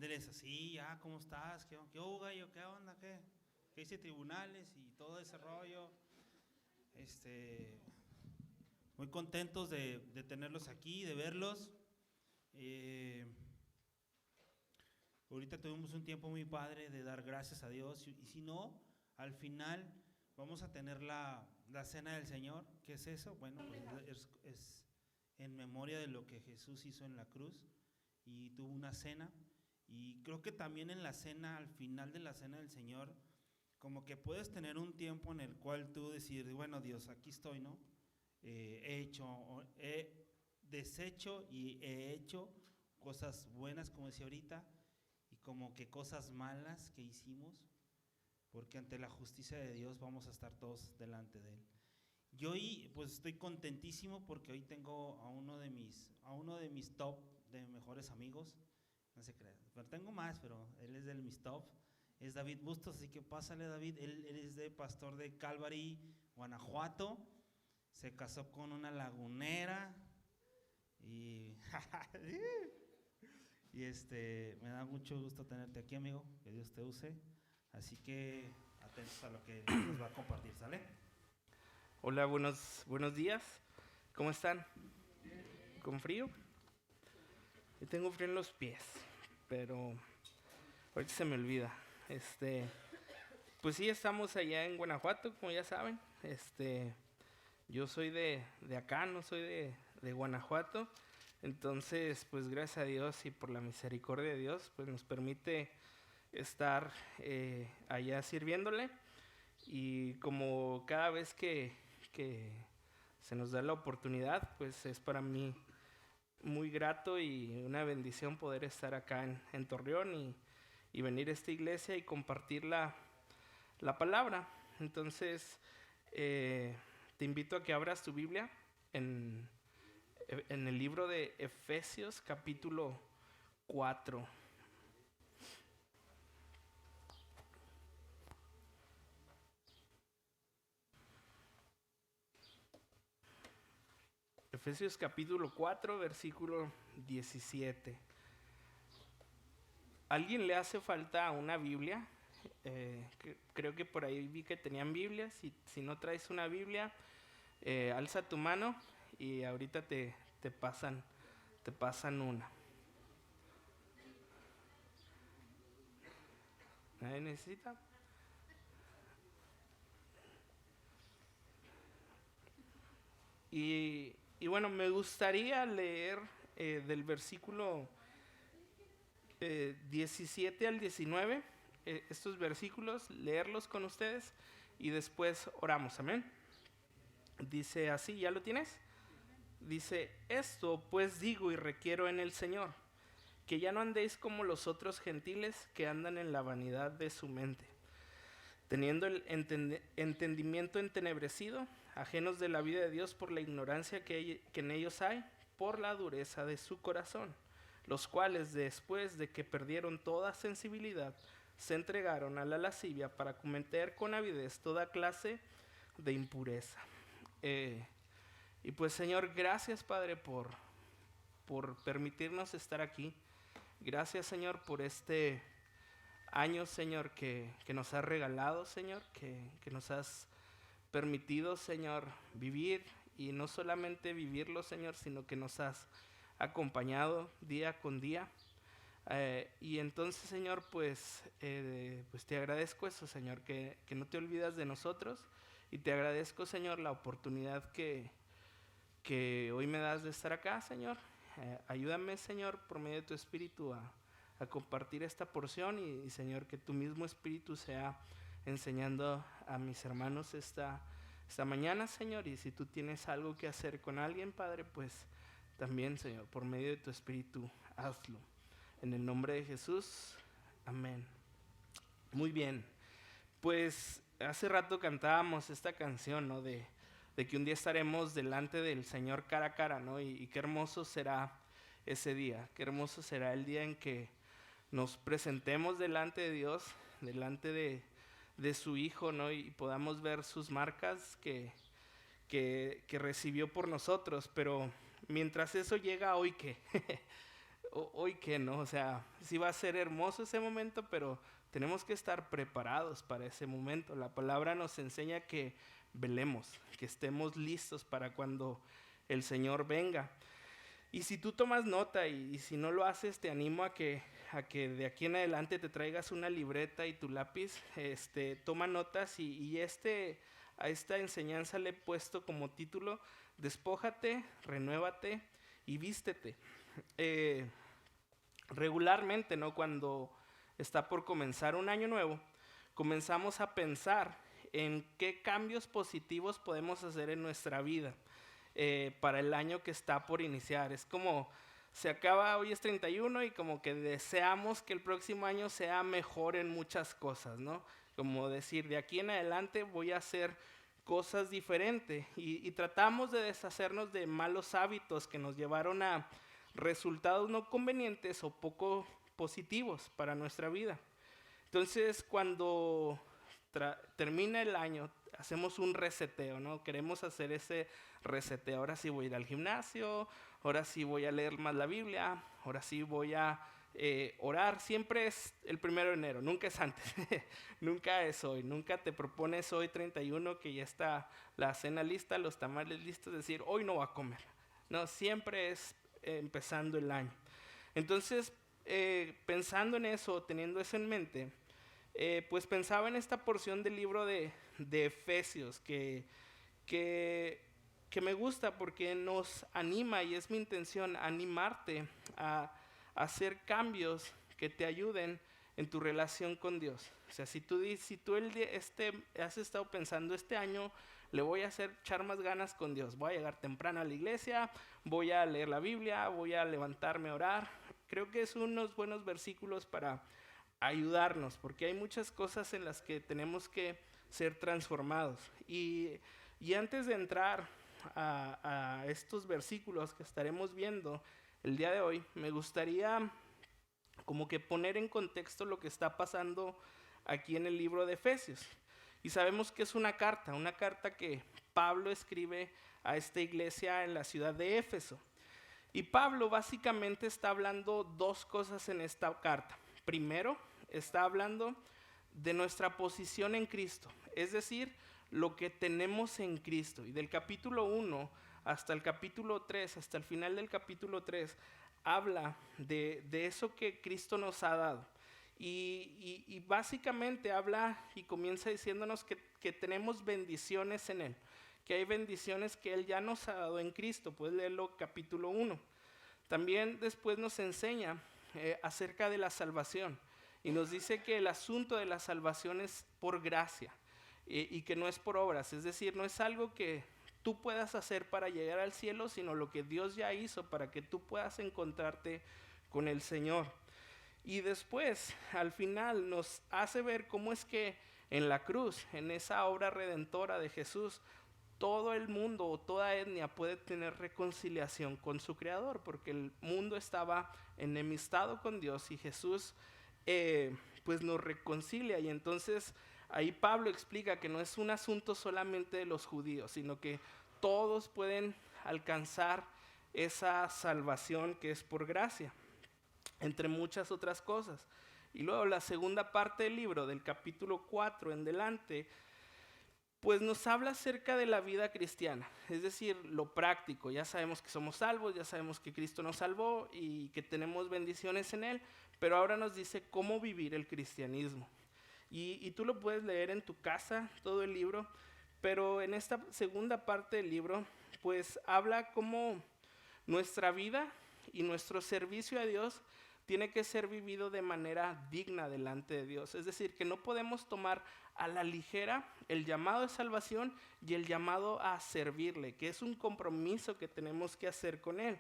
atiéndeles así, ¿cómo estás? ¿Qué hubo, gallo? ¿Qué onda? ¿Qué hice tribunales y todo ese rollo? Muy contentos de tenerlos aquí, de verlos. Eh, Ahorita tuvimos un tiempo muy padre de dar gracias a Dios y si no, al final vamos a tener la cena del Señor. ¿Qué es eso? Bueno, pues es en memoria de lo que Jesús hizo en la cruz y tuvo una cena. Y creo que también en la cena, al final de la cena del Señor, como que puedes tener un tiempo en el cual tú decir, bueno, Dios, aquí estoy, ¿no? He deshecho y he hecho cosas buenas, como decía ahorita, y como que cosas malas que hicimos, porque ante la justicia de Dios vamos a estar todos delante de Él. Yo hoy pues estoy contentísimo porque hoy tengo a uno de mis top de mejores amigos, no se crean, pero tengo más, pero él es de mis top, es David Bustos, así que pásale David, él es de pastor de Calvary, Guanajuato, se casó con una lagunera y y me da mucho gusto tenerte aquí, amigo, que Dios te use, así que atentos a lo que nos va a compartir, ¿sale? Hola, buenos días. ¿Cómo están? ¿Con frío? Yo tengo frío en los pies, pero ahorita se me olvida. Pues sí, estamos allá en Guanajuato, como ya saben. Yo soy de acá, no soy de Guanajuato. Entonces, pues gracias a Dios y por la misericordia de Dios, pues nos permite estar allá sirviéndole. Y como cada vez que se nos da la oportunidad, pues es para mí muy grato y una bendición poder estar acá en Torreón y venir a esta iglesia y compartir la palabra. Entonces, te invito a que abras tu Biblia en el libro de Efesios capítulo 4. Efesios capítulo 4, versículo 17. ¿Alguien le hace falta una Biblia? Creo que por ahí vi que tenían Biblias. Si no traes una Biblia, alza tu mano y ahorita te pasan una. ¿Nadie necesita? Y bueno, me gustaría leer del versículo 17 al 19, estos versículos, leerlos con ustedes y después oramos, amén. Dice así, ¿ya lo tienes? Dice, esto pues digo y requiero en el Señor, que ya no andéis como los otros gentiles que andan en la vanidad de su mente, teniendo el entendimiento entenebrecido, ajenos de la vida de Dios por la ignorancia que en ellos hay, por la dureza de su corazón, los cuales después de que perdieron toda sensibilidad, se entregaron a la lascivia para cometer con avidez toda clase de impureza. Y pues Señor, gracias Padre por permitirnos estar aquí. Gracias Señor por este año, Señor, que nos has regalado, Señor, que nos has permitido, Señor, vivir, y no solamente vivirlo, Señor, sino que nos has acompañado día con día. Y entonces, Señor, pues te agradezco eso, Señor, que no te olvidas de nosotros, y te agradezco, Señor, la oportunidad que hoy me das de estar acá, Señor. Ayúdame, Señor, por medio de tu Espíritu a compartir esta porción y, Señor, que tu mismo Espíritu sea enseñando a mis hermanos esta mañana, Señor. Y si tú tienes algo que hacer con alguien, Padre, pues también, Señor, por medio de tu Espíritu, hazlo. En el nombre de Jesús, amén. Muy bien, pues hace rato cantábamos esta canción, ¿no? De que un día estaremos delante del Señor cara a cara, ¿no? Y qué hermoso será ese día, qué hermoso será el día en que nos presentemos delante de Dios, delante de su Hijo, ¿no? Y podamos ver sus marcas que recibió por nosotros. Pero mientras eso llega, ¿hoy qué? hoy qué, ¿no? O sea, sí va a ser hermoso ese momento, pero tenemos que estar preparados para ese momento. La palabra nos enseña que velemos, que estemos listos para cuando el Señor venga. Y si tú tomas nota y si no lo haces, te animo a que de aquí en adelante te traigas una libreta y tu lápiz, toma notas a esta enseñanza le he puesto como título: despójate, renuévate y vístete. Regularmente, ¿no? Cuando está por comenzar un año nuevo, comenzamos a pensar en qué cambios positivos podemos hacer en nuestra vida para el año que está por iniciar. Es como, se acaba, hoy es 31 y como que deseamos que el próximo año sea mejor en muchas cosas, ¿no? Como decir, de aquí en adelante voy a hacer cosas diferentes y tratamos de deshacernos de malos hábitos que nos llevaron a resultados no convenientes o poco positivos para nuestra vida. Entonces, cuando termina el año, hacemos un reseteo, ¿no? Queremos hacer ese reseteo. Ahora sí voy a ir al gimnasio, ahora sí voy a leer más la Biblia, ahora sí voy a orar. Siempre es el 1 de enero, nunca es antes, nunca es hoy, nunca te propones hoy 31 que ya está la cena lista, los tamales listos, decir, hoy no voy a comer. No, siempre es empezando el año. Entonces, pensando en eso, teniendo eso en mente, pues pensaba en esta porción del libro de Efesios que me gusta porque nos anima, y es mi intención animarte a hacer cambios que te ayuden en tu relación con Dios. O sea, si tú has estado pensando, este año le voy a echar más ganas con Dios, voy a llegar temprano a la iglesia, voy a leer la Biblia, voy a levantarme a orar. Creo que son unos buenos versículos para ayudarnos, porque hay muchas cosas en las que tenemos que ser transformados. Y antes de entrar a estos versículos que estaremos viendo el día de hoy, me gustaría como que poner en contexto lo que está pasando aquí en el libro de Efesios. Y sabemos que es una carta que Pablo escribe a esta iglesia en la ciudad de Éfeso. Y Pablo básicamente está hablando dos cosas en esta carta. Primero, está hablando de nuestra posición en Cristo, es decir, lo que tenemos en Cristo. Y del capítulo 1 hasta el capítulo 3, hasta el final del capítulo 3, habla de eso que Cristo nos ha dado. Y básicamente habla y comienza diciéndonos que tenemos bendiciones en Él, que hay bendiciones que Él ya nos ha dado en Cristo. Puedes leerlo capítulo 1. También después nos enseña acerca de la salvación y nos dice que el asunto de la salvación es por gracia y que no es por obras, es decir, no es algo que tú puedas hacer para llegar al cielo, sino lo que Dios ya hizo para que tú puedas encontrarte con el Señor. Y después, al final, nos hace ver cómo es que en la cruz, en esa obra redentora de Jesús, todo el mundo o toda etnia puede tener reconciliación con su Creador, porque el mundo estaba enemistado con Dios y Jesús pues nos reconcilia. Y entonces ahí Pablo explica que no es un asunto solamente de los judíos, sino que todos pueden alcanzar esa salvación que es por gracia, entre muchas otras cosas. Y luego la segunda parte del libro, del capítulo 4 en delante, pues nos habla acerca de la vida cristiana, es decir, lo práctico. Ya sabemos que somos salvos, ya sabemos que Cristo nos salvó y que tenemos bendiciones en Él, pero ahora nos dice cómo vivir el cristianismo. Y tú lo puedes leer en tu casa, todo el libro, pero en esta segunda parte del libro, pues habla cómo nuestra vida y nuestro servicio a Dios tiene que ser vivido de manera digna delante de Dios. Es decir, que no podemos tomar a la ligera el llamado de salvación y el llamado a servirle, que es un compromiso que tenemos que hacer con Él.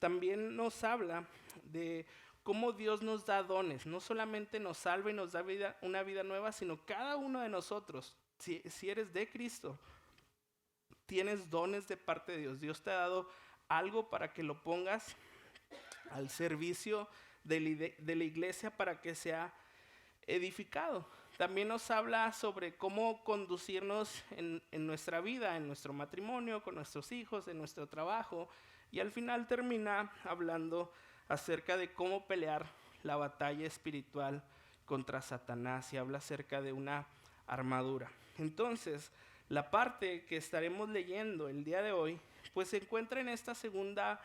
También nos habla de cómo Dios nos da dones, no solamente nos salva y nos da una vida nueva, sino cada uno de nosotros, si eres de Cristo, tienes dones de parte de Dios. Dios te ha dado algo para que lo pongas al servicio de la iglesia para que sea edificado. También nos habla sobre cómo conducirnos en nuestra vida, en nuestro matrimonio, con nuestros hijos, en nuestro trabajo. Y al final termina hablando acerca de cómo pelear la batalla espiritual contra Satanás y habla acerca de una armadura. Entonces, la parte que estaremos leyendo el día de hoy, pues se encuentra en esta segunda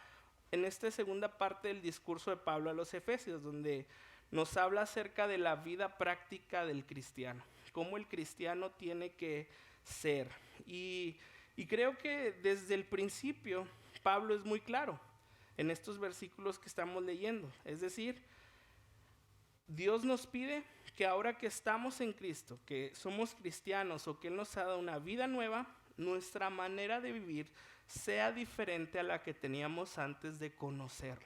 parte del discurso de Pablo a los Efesios, donde nos habla acerca de la vida práctica del cristiano, cómo el cristiano tiene que ser. Y creo que desde el principio Pablo es muy claro en estos versículos que estamos leyendo. Es decir, Dios nos pide que ahora que estamos en Cristo, que somos cristianos o que Él nos ha dado una vida nueva, nuestra manera de vivir sea diferente a la que teníamos antes de conocerlo.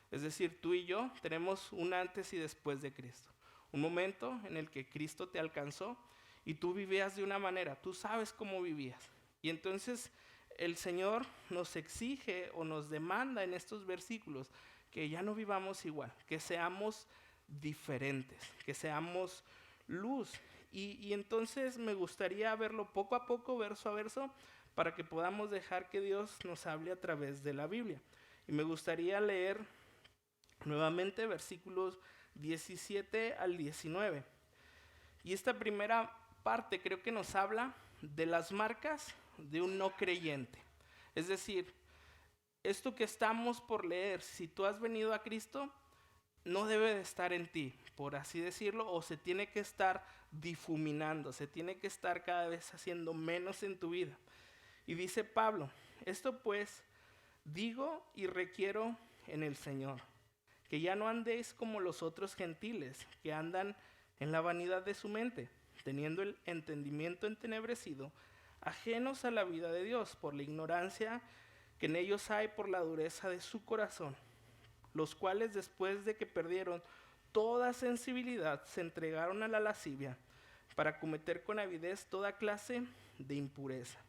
Es decir, tú y yo tenemos un antes y después de Cristo. Un momento en el que Cristo te alcanzó y tú vivías de una manera, tú sabes cómo vivías. Y entonces el Señor nos exige o nos demanda en estos versículos que ya no vivamos igual, que seamos diferentes, que seamos luz. Y entonces me gustaría verlo poco a poco, verso a verso, para que podamos dejar que Dios nos hable a través de la Biblia. Y me gustaría leer nuevamente versículos 17 al 19. Y esta primera parte creo que nos habla de las marcas de un no creyente. Es decir, esto que estamos por leer, si tú has venido a Cristo, no debe de estar en ti, por así decirlo, o se tiene que estar difuminando, se tiene que estar cada vez haciendo menos en tu vida. Y dice Pablo, esto pues digo y requiero en el Señor, que ya no andéis como los otros gentiles, que andan en la vanidad de su mente, teniendo el entendimiento entenebrecido, ajenos a la vida de Dios, por la ignorancia que en ellos hay por la dureza de su corazón, los cuales después de que perdieron toda sensibilidad, se entregaron a la lascivia, para cometer con avidez toda clase de impureza.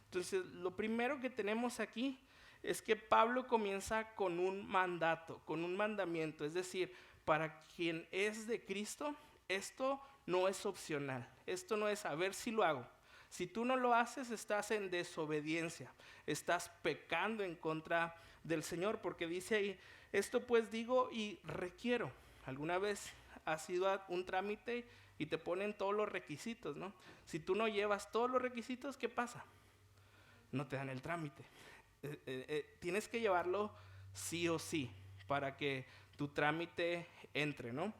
Entonces, lo primero que tenemos aquí es que Pablo comienza con un mandato, con un mandamiento, es decir, para quien es de Cristo, esto no es opcional, esto no es a ver si lo hago. Si tú no lo haces, estás en desobediencia, estás pecando en contra del Señor, porque dice ahí, esto pues digo y requiero. ¿Alguna vez has ido a un trámite y te ponen todos los requisitos, ¿no? Si tú no llevas todos los requisitos, ¿qué pasa? No te dan el trámite. Tienes que llevarlo sí o sí para que tu trámite entre, ¿no?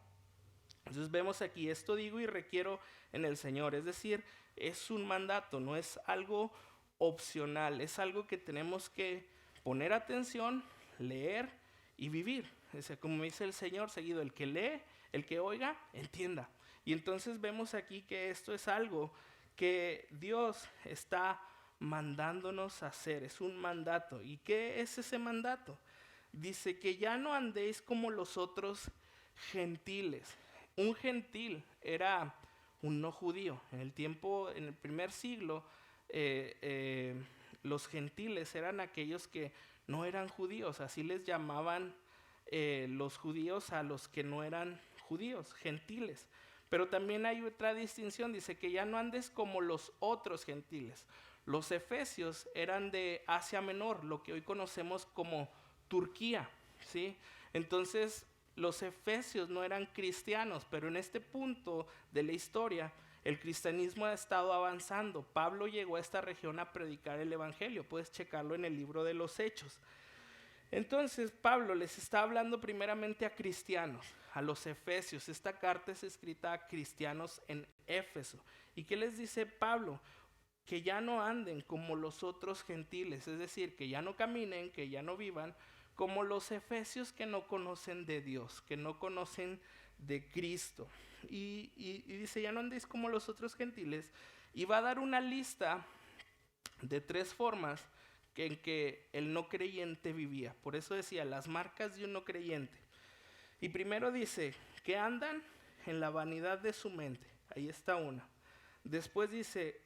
Entonces vemos aquí, esto digo y requiero en el Señor, es decir, es un mandato, no es algo opcional, es algo que tenemos que poner atención, leer y vivir. O sea, como dice el Señor seguido, el que lee, el que oiga, entienda. Y entonces vemos aquí que esto es algo que Dios está mandándonos a hacer, es un mandato. ¿Y qué es ese mandato? Dice que ya no andéis como los otros gentiles. Un gentil era un no judío. En el primer siglo, los gentiles eran aquellos que no eran judíos, así les llamaban los judíos a los que no eran judíos, gentiles. Pero también hay otra distinción, dice que ya no andes como los otros gentiles. Los efesios eran de Asia Menor, lo que hoy conocemos como Turquía, ¿sí? Entonces, los efesios no eran cristianos, pero en este punto de la historia, el cristianismo ha estado avanzando. Pablo llegó a esta región a predicar el evangelio, puedes checarlo en el libro de los Hechos. Entonces, Pablo les está hablando primeramente a cristianos, a los efesios. Esta carta es escrita a cristianos en Éfeso. ¿Y qué les dice Pablo? Que ya no anden como los otros gentiles, es decir, que ya no caminen, que ya no vivan como los efesios que no conocen de Dios, que no conocen de Cristo. Y dice, ya no andéis como los otros gentiles. Y va a dar una lista de 3 formas en que el no creyente vivía. Por eso decía, las marcas de un no creyente. Y primero dice, que andan en la vanidad de su mente. Ahí está una. Después dice,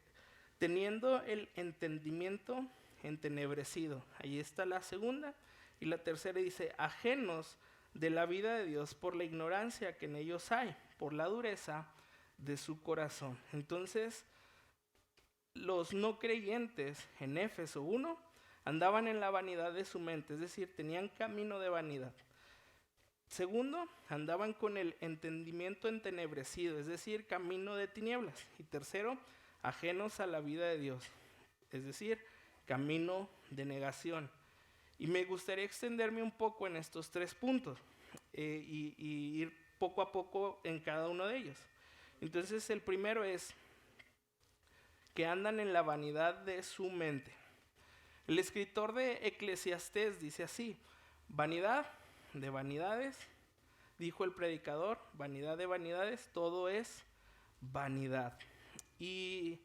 teniendo el entendimiento entenebrecido. Ahí está la segunda. Y la tercera dice, ajenos de la vida de Dios por la ignorancia que en ellos hay, por la dureza de su corazón. Entonces, los no creyentes en Éfeso 1 andaban en la vanidad de su mente, es decir, tenían camino de vanidad. Segundo, andaban con el entendimiento entenebrecido, es decir, camino de tinieblas. Y tercero, ajenos a la vida de Dios, es decir, camino de negación. Y me gustaría extenderme un poco en estos 3 puntos y ir poco a poco en cada uno de ellos. Entonces, el primero es que andan en la vanidad de su mente. El escritor de Eclesiastés dice así: vanidad de vanidades, dijo el predicador, vanidad de vanidades, todo es vanidad. Y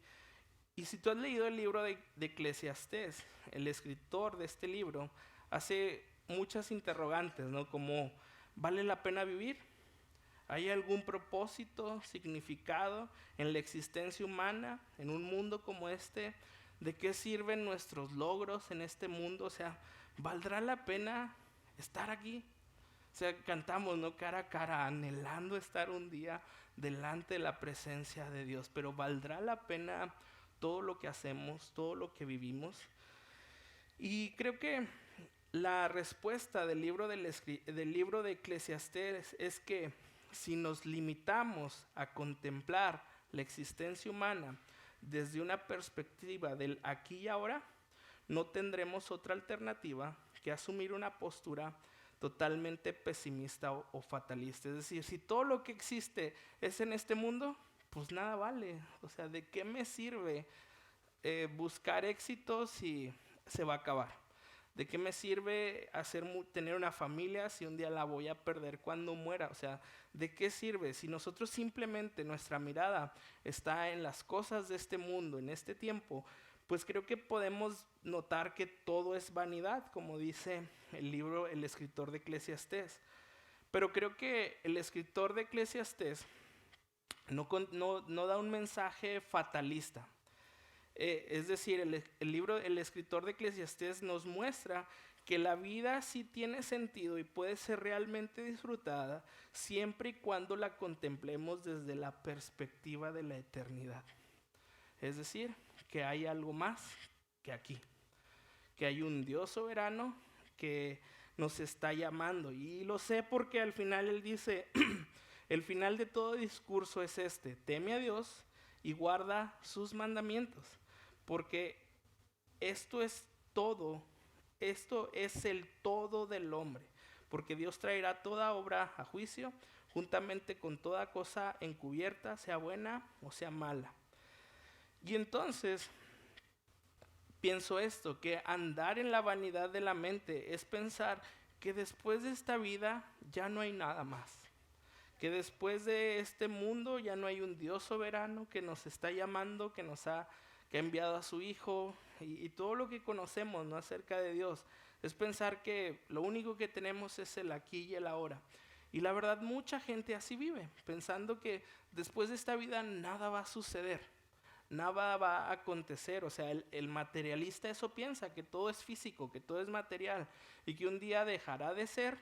si tú has leído el libro de Eclesiastés, el escritor de este libro hace muchas interrogantes, ¿no? Como, ¿vale la pena vivir? ¿Hay algún propósito, significado en la existencia humana, en un mundo como este? ¿De qué sirven nuestros logros en este mundo? O sea, ¿valdrá la pena estar aquí? O sea, cantamos, ¿no? Cara a cara, anhelando estar un día delante de la presencia de Dios. Pero ¿valdrá la pena todo lo que hacemos, todo lo que vivimos? Y creo que la respuesta del libro de Eclesiastés es que si nos limitamos a contemplar la existencia humana desde una perspectiva del aquí y ahora, no tendremos otra alternativa que asumir una postura totalmente pesimista o fatalista. Es decir, si todo lo que existe es en este mundo, pues nada vale. O sea, ¿de qué me sirve buscar éxito si se va a acabar? ¿De qué me sirve tener una familia si un día la voy a perder cuando muera? O sea, ¿de qué sirve si nosotros simplemente nuestra mirada está en las cosas de este mundo, en este tiempo? Pues creo que podemos notar que todo es vanidad, como dice el escritor de Eclesiastés. Pero creo que el escritor de Eclesiastés no da un mensaje fatalista. Es decir, el escritor de Eclesiastés nos muestra que la vida sí tiene sentido y puede ser realmente disfrutada siempre y cuando la contemplemos desde la perspectiva de la eternidad. Es decir, que hay algo más que aquí, que hay un Dios soberano que nos está llamando. Y lo sé porque al final él dice, el final de todo discurso es este: teme a Dios y guarda sus mandamientos, porque esto es el todo del hombre, porque Dios traerá toda obra a juicio, juntamente con toda cosa encubierta, sea buena o sea mala. Y entonces pienso esto, que andar en la vanidad de la mente es pensar que después de esta vida ya no hay nada más, que después de este mundo ya no hay un Dios soberano que nos está llamando, que ha enviado a su Hijo, y todo lo que conocemos, ¿no?, acerca de Dios. Es pensar que lo único que tenemos es el aquí y el ahora. Y la verdad, mucha gente así vive, pensando que después de esta vida nada va a suceder, nada va a acontecer. O sea, el materialista eso piensa, que todo es físico, que todo es material, y que un día dejará de ser,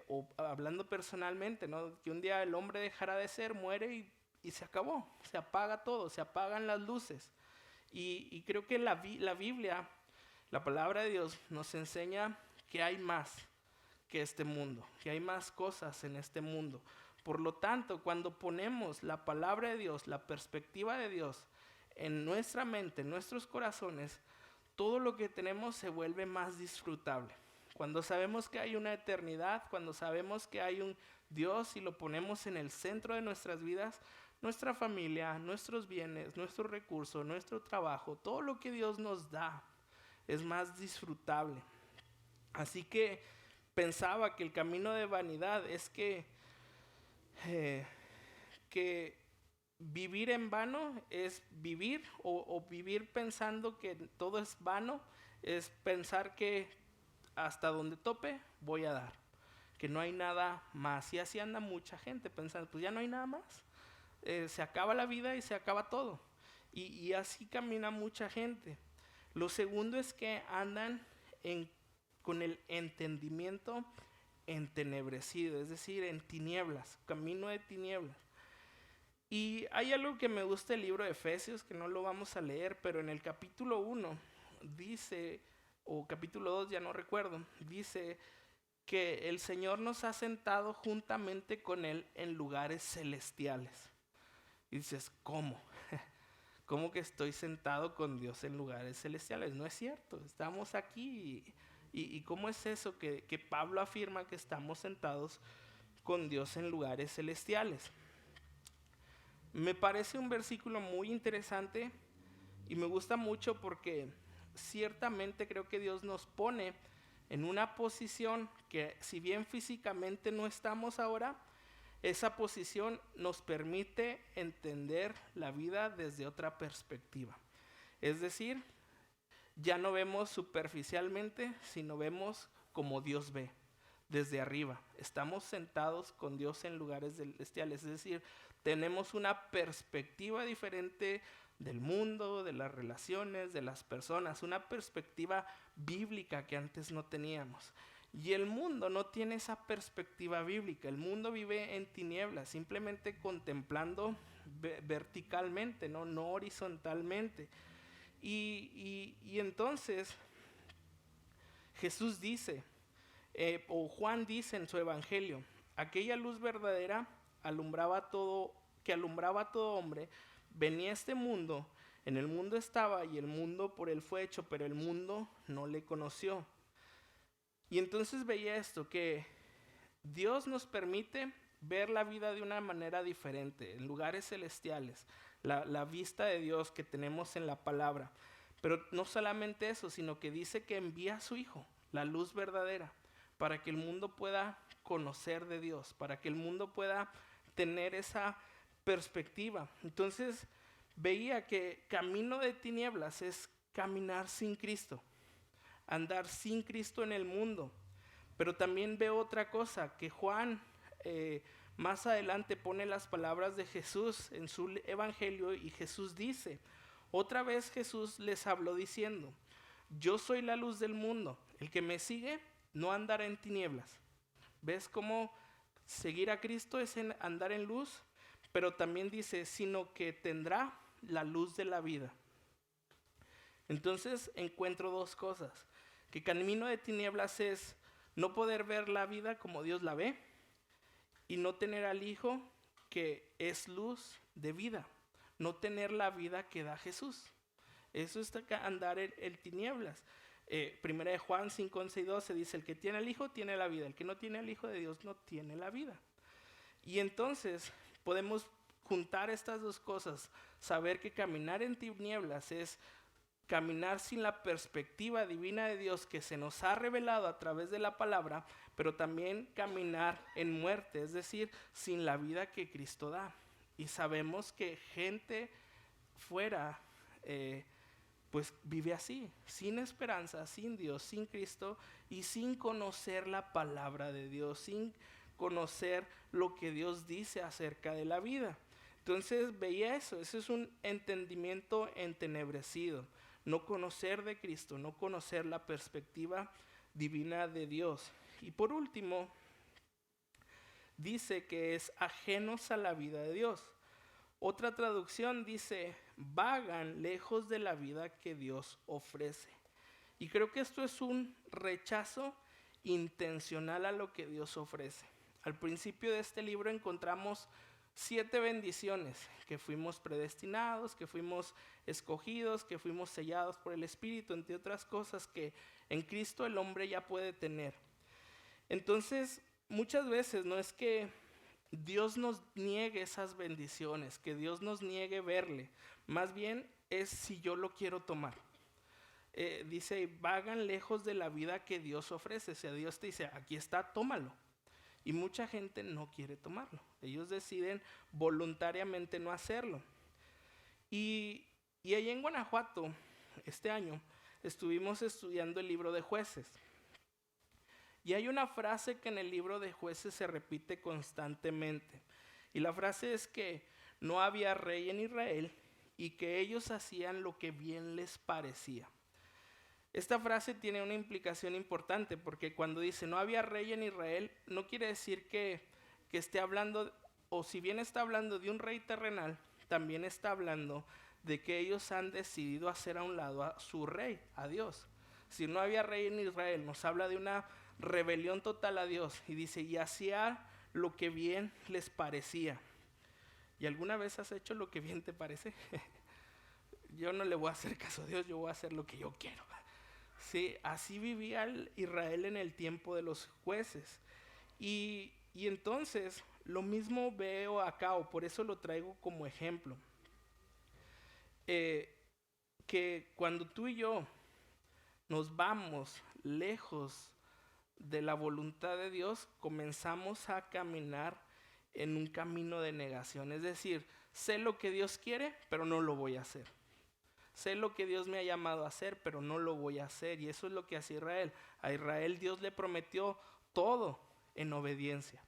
o hablando personalmente, ¿no?, que un día el hombre dejará de ser, muere y se acabó, se apaga todo, se apagan las luces. Y creo que la Biblia, la palabra de Dios, nos enseña que hay más que este mundo, que hay más cosas en este mundo. Por lo tanto, cuando ponemos la palabra de Dios, la perspectiva de Dios en nuestra mente, en nuestros corazones, todo lo que tenemos se vuelve más disfrutable. Cuando sabemos que hay una eternidad, cuando sabemos que hay un Dios y lo ponemos en el centro de nuestras vidas, nuestra familia, nuestros bienes, nuestros recursos, nuestro trabajo, todo lo que Dios nos da es más disfrutable. Así que pensaba que el camino de vanidad es que vivir en vano es vivir, o vivir pensando que todo es vano es pensar que hasta donde tope voy a dar, que no hay nada más. Y así anda mucha gente pensando, pues ya no hay nada más. Se acaba la vida y se acaba todo. Y así camina mucha gente. Lo segundo es que andan con el entendimiento entenebrecido, es decir, en tinieblas, camino de tinieblas. Y hay algo que me gusta del libro de Efesios, que no lo vamos a leer, pero en el capítulo 1 dice, o capítulo 2, ya no recuerdo, dice que el Señor nos ha sentado juntamente con Él en lugares celestiales. Y dices, ¿cómo? ¿Cómo que estoy sentado con Dios en lugares celestiales? No es cierto, estamos aquí. ¿Y cómo es eso que Pablo afirma que estamos sentados con Dios en lugares celestiales? Me parece un versículo muy interesante y me gusta mucho porque ciertamente creo que Dios nos pone en una posición que, si bien físicamente no estamos ahora, esa posición nos permite entender la vida desde otra perspectiva. Es decir, ya no vemos superficialmente, sino vemos como Dios ve, desde arriba. Estamos sentados con Dios en lugares celestiales, es decir, tenemos una perspectiva diferente del mundo, de las relaciones, de las personas, una perspectiva bíblica que antes no teníamos. Y el mundo no tiene esa perspectiva bíblica. El mundo vive en tinieblas, simplemente contemplando verticalmente, no horizontalmente. Y entonces Jesús dice, o Juan dice en su evangelio, aquella luz verdadera que alumbraba a todo hombre, venía a este mundo, en el mundo estaba y el mundo por él fue hecho, pero el mundo no le conoció. Y entonces veía esto, que Dios nos permite ver la vida de una manera diferente, en lugares celestiales, la vista de Dios que tenemos en la palabra. Pero no solamente eso, sino que dice que envía a su Hijo, la luz verdadera, para que el mundo pueda conocer de Dios, para que el mundo pueda tener esa perspectiva. Entonces veía que camino de tinieblas es caminar sin Cristo, andar sin Cristo en el mundo. Pero también veo otra cosa, que Juan más adelante pone las palabras de Jesús en su evangelio y Jesús dice, otra vez Jesús les habló diciendo, yo soy la luz del mundo, el que me sigue no andará en tinieblas. ¿Ves cómo seguir a Cristo es andar en luz? Pero también dice, sino que tendrá la luz de la vida. Entonces encuentro dos cosas, que camino de tinieblas es no poder ver la vida como Dios la ve y no tener al Hijo que es luz de vida, no tener la vida que da Jesús. Eso es andar en tinieblas. Primera de Juan 5:11-12 dice, el que tiene al Hijo tiene la vida, el que no tiene al Hijo de Dios no tiene la vida. Y entonces podemos juntar estas dos cosas, saber que caminar en tinieblas es caminar sin la perspectiva divina de Dios que se nos ha revelado a través de la palabra, pero también caminar en muerte, es decir, sin la vida que Cristo da. Y sabemos que gente fuera pues vive así, sin esperanza, sin Dios, sin Cristo y sin conocer la palabra de Dios, sin conocer lo que Dios dice acerca de la vida. Entonces veía eso es un entendimiento entenebrecido. No conocer de Cristo, no conocer la perspectiva divina de Dios. Y por último, dice que es ajenos a la vida de Dios. Otra traducción dice, vagan lejos de la vida que Dios ofrece. Y creo que esto es un rechazo intencional a lo que Dios ofrece. Al principio de este libro encontramos 7 bendiciones, que fuimos predestinados, que fuimos escogidos, que fuimos sellados por el Espíritu, entre otras cosas que en Cristo el hombre ya puede tener. Entonces, muchas veces no es que Dios nos niegue esas bendiciones, que Dios nos niegue verle, más bien es si yo lo quiero tomar. Dice, vagan lejos de la vida que Dios ofrece. O sea, Dios te dice, aquí está, tómalo. Y mucha gente no quiere tomarlo. Ellos deciden voluntariamente no hacerlo. Y allá en Guanajuato, este año, estuvimos estudiando el libro de Jueces. Y hay una frase que en el libro de Jueces se repite constantemente. Y la frase es que no había rey en Israel y que ellos hacían lo que bien les parecía. Esta frase tiene una implicación importante porque cuando dice no había rey en Israel, no quiere decir que esté hablando, o si bien está hablando de un rey terrenal, también está hablando de que ellos han decidido hacer a un lado a su rey, a Dios. Si no había rey en Israel, nos habla de una rebelión total a Dios. Y dice, y hacía lo que bien les parecía. ¿Y alguna vez has hecho lo que bien te parece? Yo no le voy a hacer caso a Dios, yo voy a hacer lo que yo quiero. Sí, así vivía Israel en el tiempo de los jueces. Y entonces lo mismo veo acá, o por eso lo traigo como ejemplo. Que cuando tú y yo nos vamos lejos de la voluntad de Dios, comenzamos a caminar en un camino de negación. Es decir, sé lo que Dios quiere, pero no lo voy a hacer. Sé lo que Dios me ha llamado a hacer, pero no lo voy a hacer. Y eso es lo que hace Israel. A Israel Dios le prometió todo en obediencia.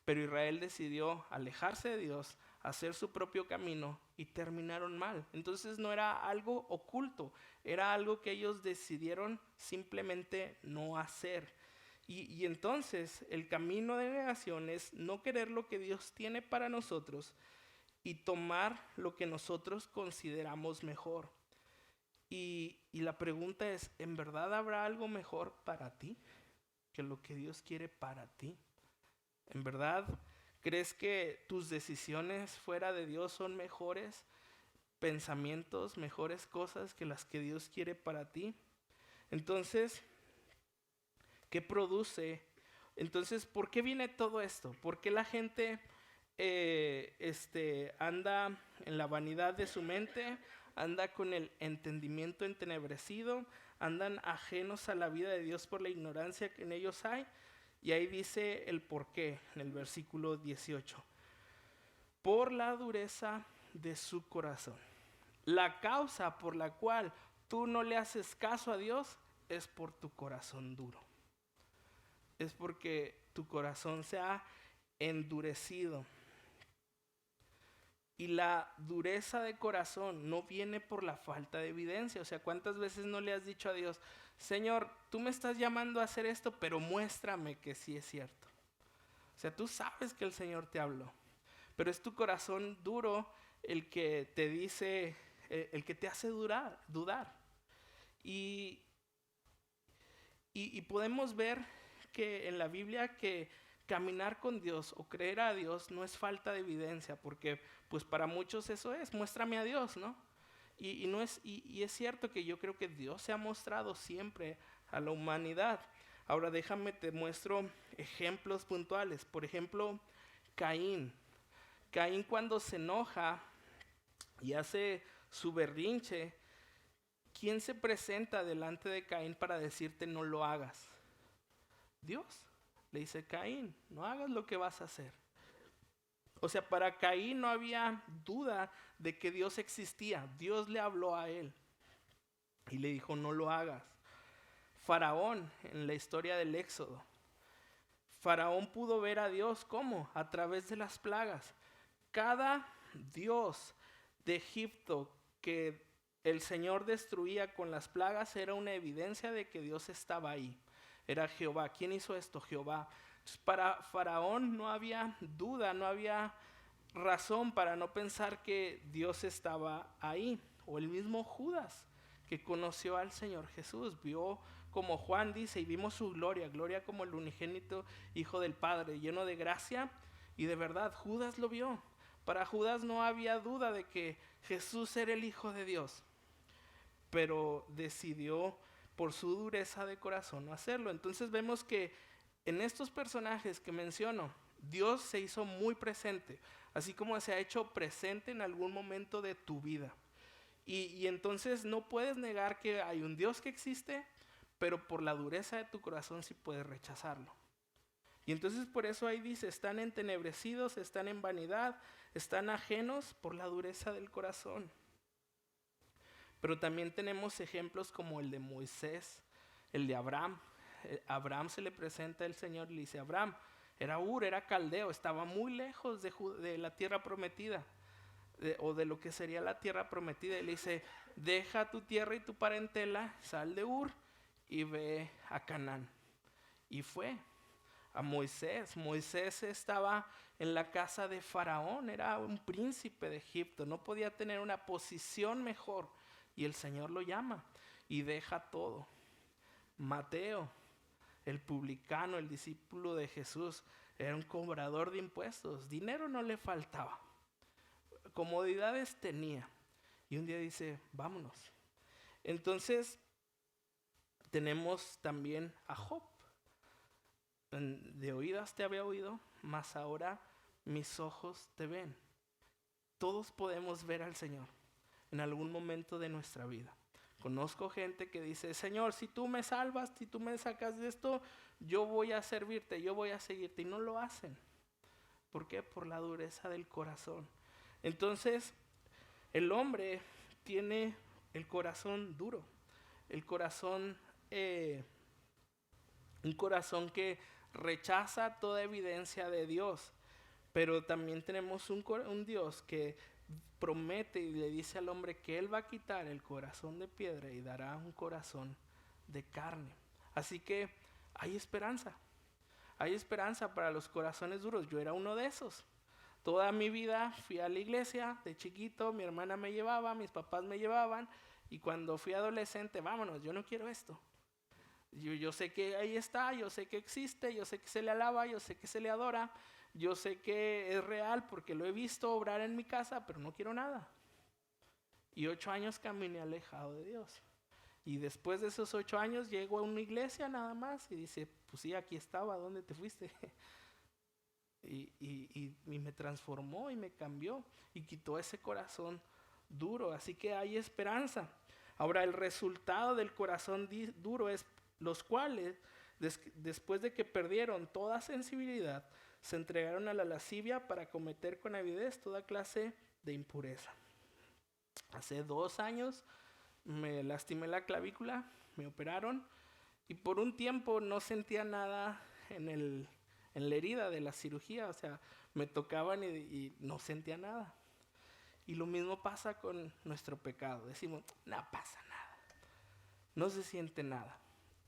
Pero Israel decidió alejarse de Dios, hacer su propio camino y terminaron mal. Entonces no era algo oculto, era algo que ellos decidieron simplemente no hacer. Y entonces el camino de negación es no querer lo que Dios tiene para nosotros y tomar lo que nosotros consideramos mejor. Y la pregunta es, ¿en verdad habrá algo mejor para ti que lo que Dios quiere para ti? ¿En verdad crees que tus decisiones fuera de Dios son mejores pensamientos, mejores cosas que las que Dios quiere para ti? Entonces, ¿qué produce? Entonces, ¿por qué viene todo esto? ¿Por qué la gente anda en la vanidad de su mente? Anda con el entendimiento entenebrecido, andan ajenos a la vida de Dios por la ignorancia que en ellos hay. Y ahí dice el porqué en el versículo 18. Por la dureza de su corazón. La causa por la cual tú no le haces caso a Dios es por tu corazón duro. Es porque tu corazón se ha endurecido. Y la dureza de corazón no viene por la falta de evidencia. O sea, ¿cuántas veces no le has dicho a Dios, Señor, tú me estás llamando a hacer esto, pero muéstrame que sí es cierto? O sea, tú sabes que el Señor te habló, pero es tu corazón duro el que te dice, el que te hace dudar. Y podemos ver que en la Biblia que caminar con Dios o creer a Dios no es falta de evidencia, porque pues para muchos eso es, muéstrame a Dios, ¿no? Y es cierto que yo creo que Dios se ha mostrado siempre a la humanidad. Ahora déjame te muestro ejemplos puntuales. Por ejemplo, Caín. Caín cuando se enoja y hace su berrinche, ¿quién se presenta delante de Caín para decirte no lo hagas? Dios. Le dice, Caín, no hagas lo que vas a hacer. O sea, para Caín no había duda de que Dios existía. Dios le habló a él y le dijo, no lo hagas. Faraón, en la historia del Éxodo. Faraón pudo ver a Dios, ¿cómo? A través de las plagas. Cada dios de Egipto que el Señor destruía con las plagas era una evidencia de que Dios estaba ahí. Era Jehová. ¿Quién hizo esto? Jehová. Entonces, para Faraón no había duda, no había razón para no pensar que Dios estaba ahí. O el mismo Judas, que conoció al Señor Jesús, vio como Juan dice, y vimos su gloria, gloria como el unigénito Hijo del Padre, lleno de gracia y de verdad. Judas lo vio. Para Judas no había duda de que Jesús era el Hijo de Dios, pero decidió por su dureza de corazón no hacerlo. Entonces vemos que en estos personajes que menciono, Dios se hizo muy presente, así como se ha hecho presente en algún momento de tu vida. Y entonces no puedes negar que hay un Dios que existe, pero por la dureza de tu corazón sí puedes rechazarlo. Y entonces por eso ahí dice, están entenebrecidos, están en vanidad, están ajenos por la dureza del corazón. Pero también tenemos ejemplos como el de Moisés, el de Abraham. Abraham se le presenta el Señor y le dice, Abraham, era Ur, era caldeo, estaba muy lejos de la tierra prometida, o de lo que sería la tierra prometida. Y le dice, deja tu tierra y tu parentela, sal de Ur y ve a Canaán. Y fue a Moisés. Moisés estaba en la casa de Faraón, era un príncipe de Egipto, no podía tener una posición mejor. Y el Señor lo llama y deja todo. Mateo, el publicano, el discípulo de Jesús, era un cobrador de impuestos. Dinero no le faltaba. Comodidades tenía. Y un día dice, vámonos. Entonces, tenemos también a Job. De oídas te había oído, mas ahora mis ojos te ven. Todos podemos ver al Señor en algún momento de nuestra vida. Conozco gente que dice, Señor, si tú me salvas, si tú me sacas de esto, yo voy a servirte, yo voy a seguirte. Y no lo hacen. ¿Por qué? Por la dureza del corazón. Entonces, el hombre tiene el corazón duro. El corazón, un corazón que rechaza toda evidencia de Dios. Pero también tenemos un Dios que promete y le dice al hombre que Él va a quitar el corazón de piedra y dará un corazón de carne. Así que hay esperanza. Hay esperanza para los corazones duros. Yo era uno de esos. Toda mi vida fui a la iglesia de chiquito, mi hermana me llevaba, mis papás me llevaban, y cuando fui adolescente, vámonos, yo no quiero esto. Yo sé que ahí está, yo sé que existe, yo sé que se le alaba, yo sé que se le adora, yo sé que es real porque lo he visto obrar en mi casa, pero no quiero nada. Y 8 años caminé alejado de Dios. Y después de esos 8 años llego a una iglesia nada más y dice, pues sí, aquí estaba, ¿dónde te fuiste? Y me transformó y me cambió y quitó ese corazón duro. Así que hay esperanza. Ahora, el resultado del corazón duro es los cuales, después de que perdieron toda sensibilidad, se entregaron a la lascivia para cometer con avidez toda clase de impureza. Hace 2 años me lastimé la clavícula, me operaron y por un tiempo no sentía nada en la herida de la cirugía, o sea, me tocaban y no sentía nada. Y lo mismo pasa con nuestro pecado. Decimos, no pasa nada, no se siente nada.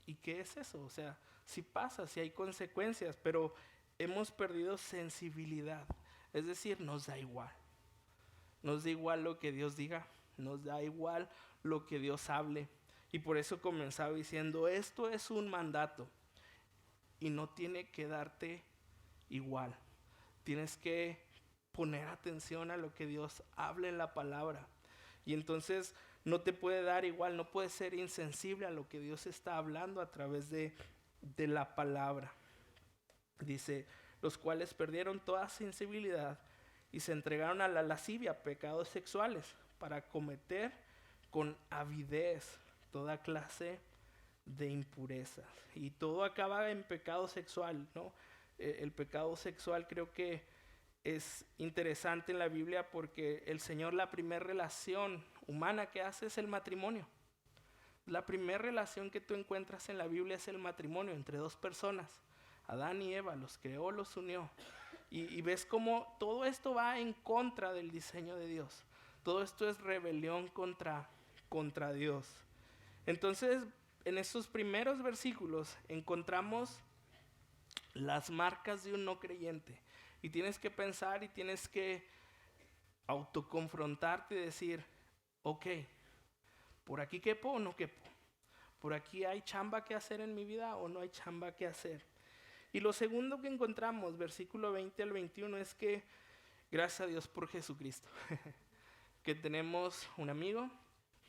¿Y qué es eso? O sea, sí pasa, sí hay consecuencias, pero hemos perdido sensibilidad. Es decir, nos da igual. Nos da igual lo que Dios diga, nos da igual lo que Dios hable. Y por eso comenzaba diciendo, esto es un mandato. Y no tiene que darte igual. Tienes que poner atención a lo que Dios habla en la palabra. Y entonces no te puede dar igual, no puedes ser insensible a lo que Dios está hablando a través de la palabra. Dice, los cuales perdieron toda sensibilidad y se entregaron a la lascivia, pecados sexuales, para cometer con avidez toda clase de impurezas. Y todo acaba en pecado sexual, ¿no? El pecado sexual creo que es interesante en la Biblia porque el Señor, la primera relación humana que hace es el matrimonio. La primera relación que tú encuentras en la Biblia es el matrimonio entre 2 personas. Adán y Eva los creó, los unió. Y ves cómo todo esto va en contra del diseño de Dios. Todo esto es rebelión contra Dios. Entonces, en estos primeros versículos encontramos las marcas de un no creyente. Y tienes que pensar y tienes que autoconfrontarte y decir, ok, ¿por aquí quepo o no quepo? ¿Por aquí hay chamba que hacer en mi vida o no hay chamba que hacer? Y lo segundo que encontramos, versículo 20 al 21, es que gracias a Dios por Jesucristo. Que tenemos un amigo,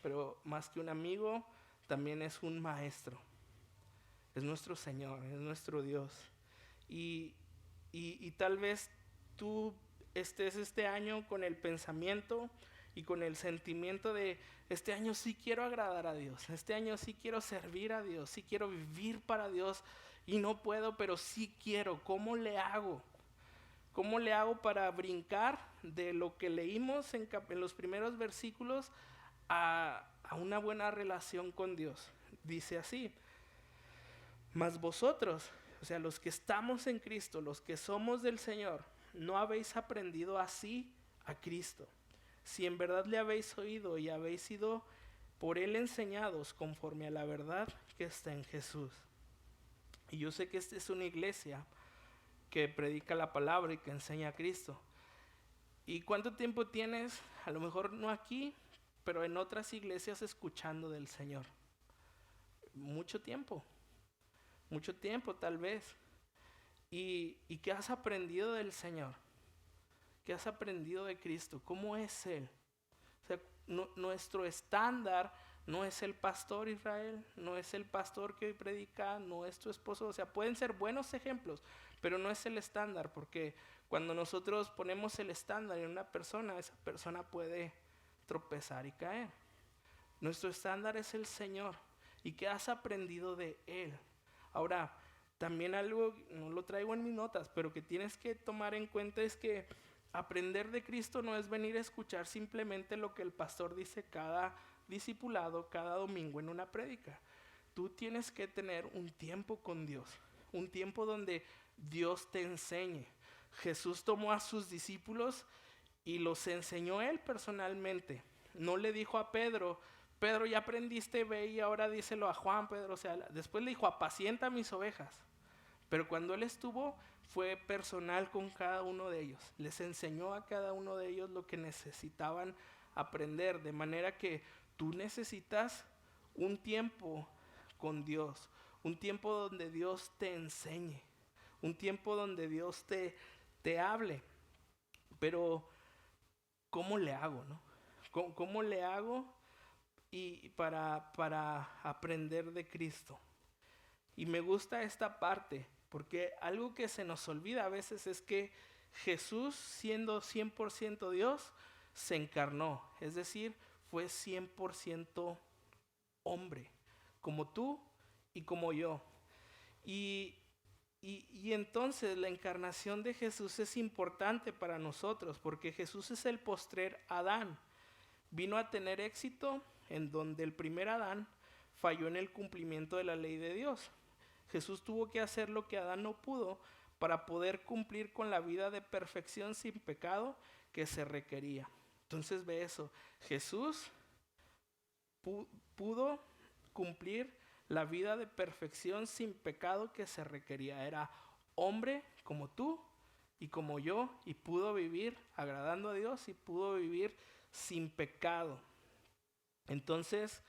pero más que un amigo, también es un maestro. Es nuestro Señor, es nuestro Dios. Y tal vez tú estés este año con el pensamiento y con el sentimiento de este año sí quiero agradar a Dios, este año sí quiero servir a Dios, sí quiero vivir para Dios y no puedo, pero sí quiero. ¿Cómo le hago? ¿Cómo le hago para brincar de lo que leímos en los primeros versículos a una buena relación con Dios? Dice así, mas vosotros, o sea, los que estamos en Cristo, los que somos del Señor, no habéis aprendido así a Cristo. Si en verdad le habéis oído y habéis sido por Él enseñados conforme a la verdad que está en Jesús. Y yo sé que esta es una iglesia que predica la palabra y que enseña a Cristo. ¿Y cuánto tiempo tienes? A lo mejor no aquí, pero en otras iglesias escuchando del Señor. Mucho tiempo. mucho tiempo tal vez. ¿Y qué has aprendido del Señor? ¿Qué has aprendido de Cristo? ¿Cómo es Él? O sea, nuestro estándar no es el pastor Israel, no es el pastor que hoy predica, no es tu esposo. O sea, pueden ser buenos ejemplos, pero no es el estándar, porque cuando nosotros ponemos el estándar en una persona, esa persona puede tropezar y caer. Nuestro estándar es el Señor. ¿Y qué has aprendido de Él? Ahora, también algo, no lo traigo en mis notas, pero que tienes que tomar en cuenta es que aprender de Cristo no es venir a escuchar simplemente lo que el pastor dice cada discipulado, cada domingo en una prédica. Tú tienes que tener un tiempo con Dios, un tiempo donde Dios te enseñe. Jesús tomó a sus discípulos y los enseñó Él personalmente. No le dijo a Pedro, Pedro, ya aprendiste, ve y ahora díselo a Juan, Pedro. O sea, después le dijo, apacienta mis ovejas. Pero cuando Él estuvo, fue personal con cada uno de ellos. Les enseñó a cada uno de ellos lo que necesitaban aprender. De manera que tú necesitas un tiempo con Dios. Un tiempo donde Dios te enseñe. Un tiempo donde Dios te hable. Pero, ¿cómo le hago, no? ¿Cómo le hago para aprender de Cristo? Y me gusta esta parte, porque algo que se nos olvida a veces es que Jesús, siendo 100% Dios, se encarnó. Es decir, fue 100% hombre, como tú y como yo. Y entonces la encarnación de Jesús es importante para nosotros, porque Jesús es el postrer Adán. Vino a tener éxito en donde el primer Adán falló en el cumplimiento de la ley de Dios. Jesús tuvo que hacer lo que Adán no pudo para poder cumplir con la vida de perfección sin pecado que se requería. Entonces ve eso, Jesús pudo cumplir la vida de perfección sin pecado que se requería. Era hombre como tú y como yo, y pudo vivir agradando a Dios y pudo vivir sin pecado. Entonces,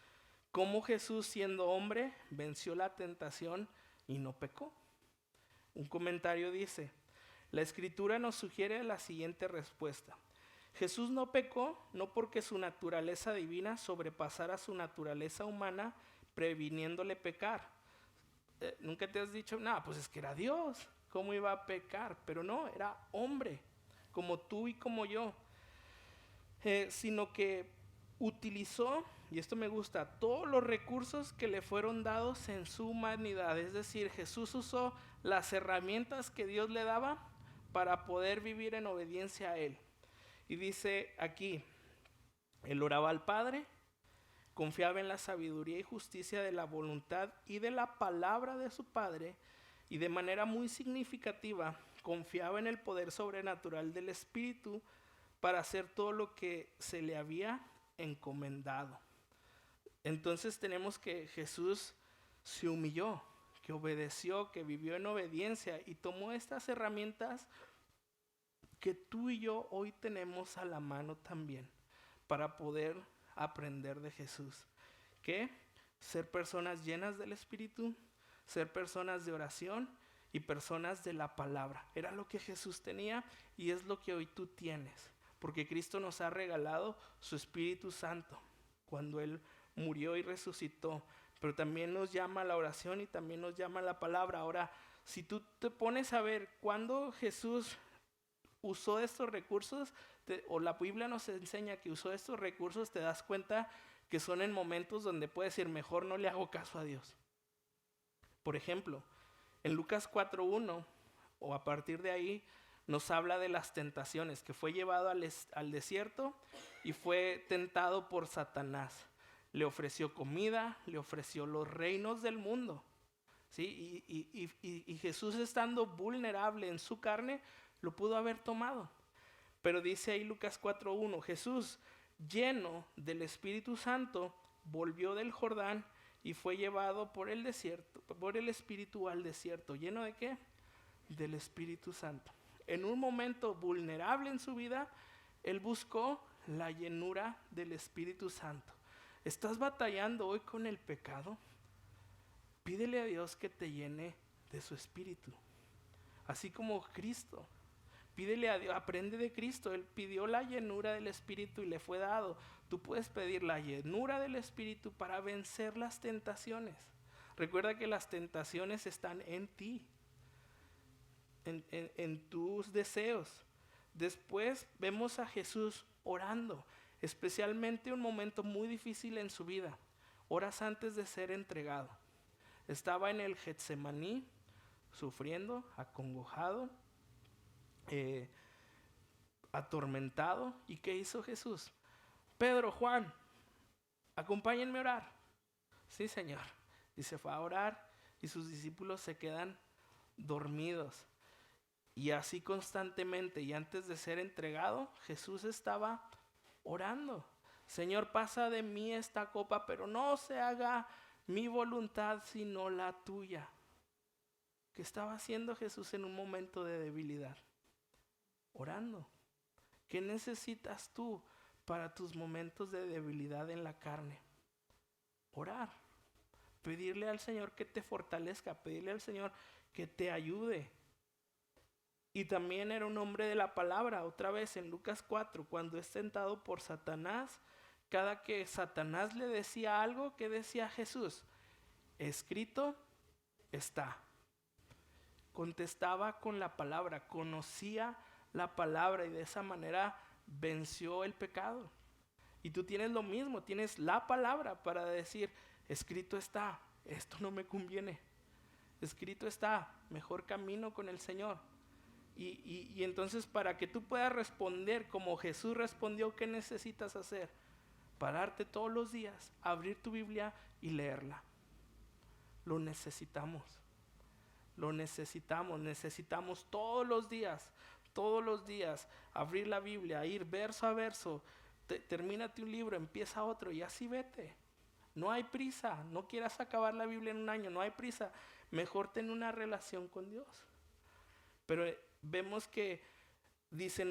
¿cómo Jesús, siendo hombre, venció la tentación y no pecó? Un comentario dice, la Escritura nos sugiere la siguiente respuesta. Jesús no pecó no porque su naturaleza divina sobrepasara su naturaleza humana, previniéndole pecar. ¿Nunca te has dicho, pues es que era Dios, ¿cómo iba a pecar? Pero no, era hombre, como tú y como yo. Sino que utilizó, y esto me gusta, todos los recursos que le fueron dados en su humanidad. Es decir, Jesús usó las herramientas que Dios le daba para poder vivir en obediencia a Él. Y dice aquí, Él oraba al Padre, confiaba en la sabiduría y justicia de la voluntad y de la palabra de su Padre, y de manera muy significativa confiaba en el poder sobrenatural del Espíritu para hacer todo lo que se le había encomendado. Entonces tenemos que Jesús se humilló, que obedeció, que vivió en obediencia y tomó estas herramientas que tú y yo hoy tenemos a la mano también para poder aprender de Jesús. ¿Qué? Ser personas llenas del Espíritu, ser personas de oración y personas de la palabra. Era lo que Jesús tenía y es lo que hoy tú tienes. Porque Cristo nos ha regalado su Espíritu Santo cuando Él murió y resucitó. Pero también nos llama a la oración y también nos llama a la palabra. Ahora, si tú te pones a ver cuándo Jesús usó estos recursos, o la Biblia nos enseña que usó estos recursos, te das cuenta que son en momentos donde puedes decir, mejor no le hago caso a Dios. Por ejemplo, en Lucas 4:1, o a partir de ahí, nos habla de las tentaciones, que fue llevado al desierto y fue tentado por Satanás. Le ofreció comida, le ofreció los reinos del mundo. ¿Sí? Y Jesús, estando vulnerable en su carne, lo pudo haber tomado. Pero dice ahí Lucas 4:1, Jesús, lleno del Espíritu Santo, volvió del Jordán y fue llevado por el Espíritu al desierto. ¿Lleno de qué? Del Espíritu Santo. En un momento vulnerable en su vida, Él buscó la llenura del Espíritu Santo. ¿Estás batallando hoy con el pecado? Pídele a Dios que te llene de su espíritu. Así como Cristo. Pídele a Dios, aprende de Cristo. Él pidió la llenura del espíritu y le fue dado. Tú puedes pedir la llenura del espíritu para vencer las tentaciones. Recuerda que las tentaciones están en ti, en tus deseos. Después vemos a Jesús orando, especialmente un momento muy difícil en su vida, horas antes de ser entregado. Estaba en el Getsemaní, sufriendo, acongojado, atormentado. ¿Y qué hizo Jesús? Pedro, Juan, acompáñenme a orar. Sí, Señor. Y se fue a orar y sus discípulos se quedan dormidos. Y así constantemente, y antes de ser entregado, Jesús estaba orando. Señor, pasa de mí esta copa, pero no se haga mi voluntad sino la tuya. ¿Qué estaba haciendo Jesús en un momento de debilidad? Orando. ¿Qué necesitas tú para tus momentos de debilidad en la carne? Orar. Pedirle al Señor que te fortalezca, pedirle al Señor que te ayude. Y también era un hombre de la palabra. Otra vez en Lucas 4, cuando es tentado por Satanás, cada que Satanás le decía algo, ¿qué decía Jesús? Escrito está. Contestaba con la palabra, conocía la palabra y de esa manera venció el pecado. Y tú tienes lo mismo, tienes la palabra para decir, escrito está, esto no me conviene. Escrito está, mejor camino con el Señor. Y entonces para que tú puedas responder como Jesús respondió, ¿qué necesitas hacer? Pararte todos los días, abrir tu Biblia y leerla. Lo necesitamos. Lo necesitamos todos los días, abrir la Biblia, ir verso a verso, termínate un libro, empieza otro y así vete. No hay prisa, no quieras acabar la Biblia en un año, no hay prisa, mejor ten una relación con Dios. Pero vemos que dice,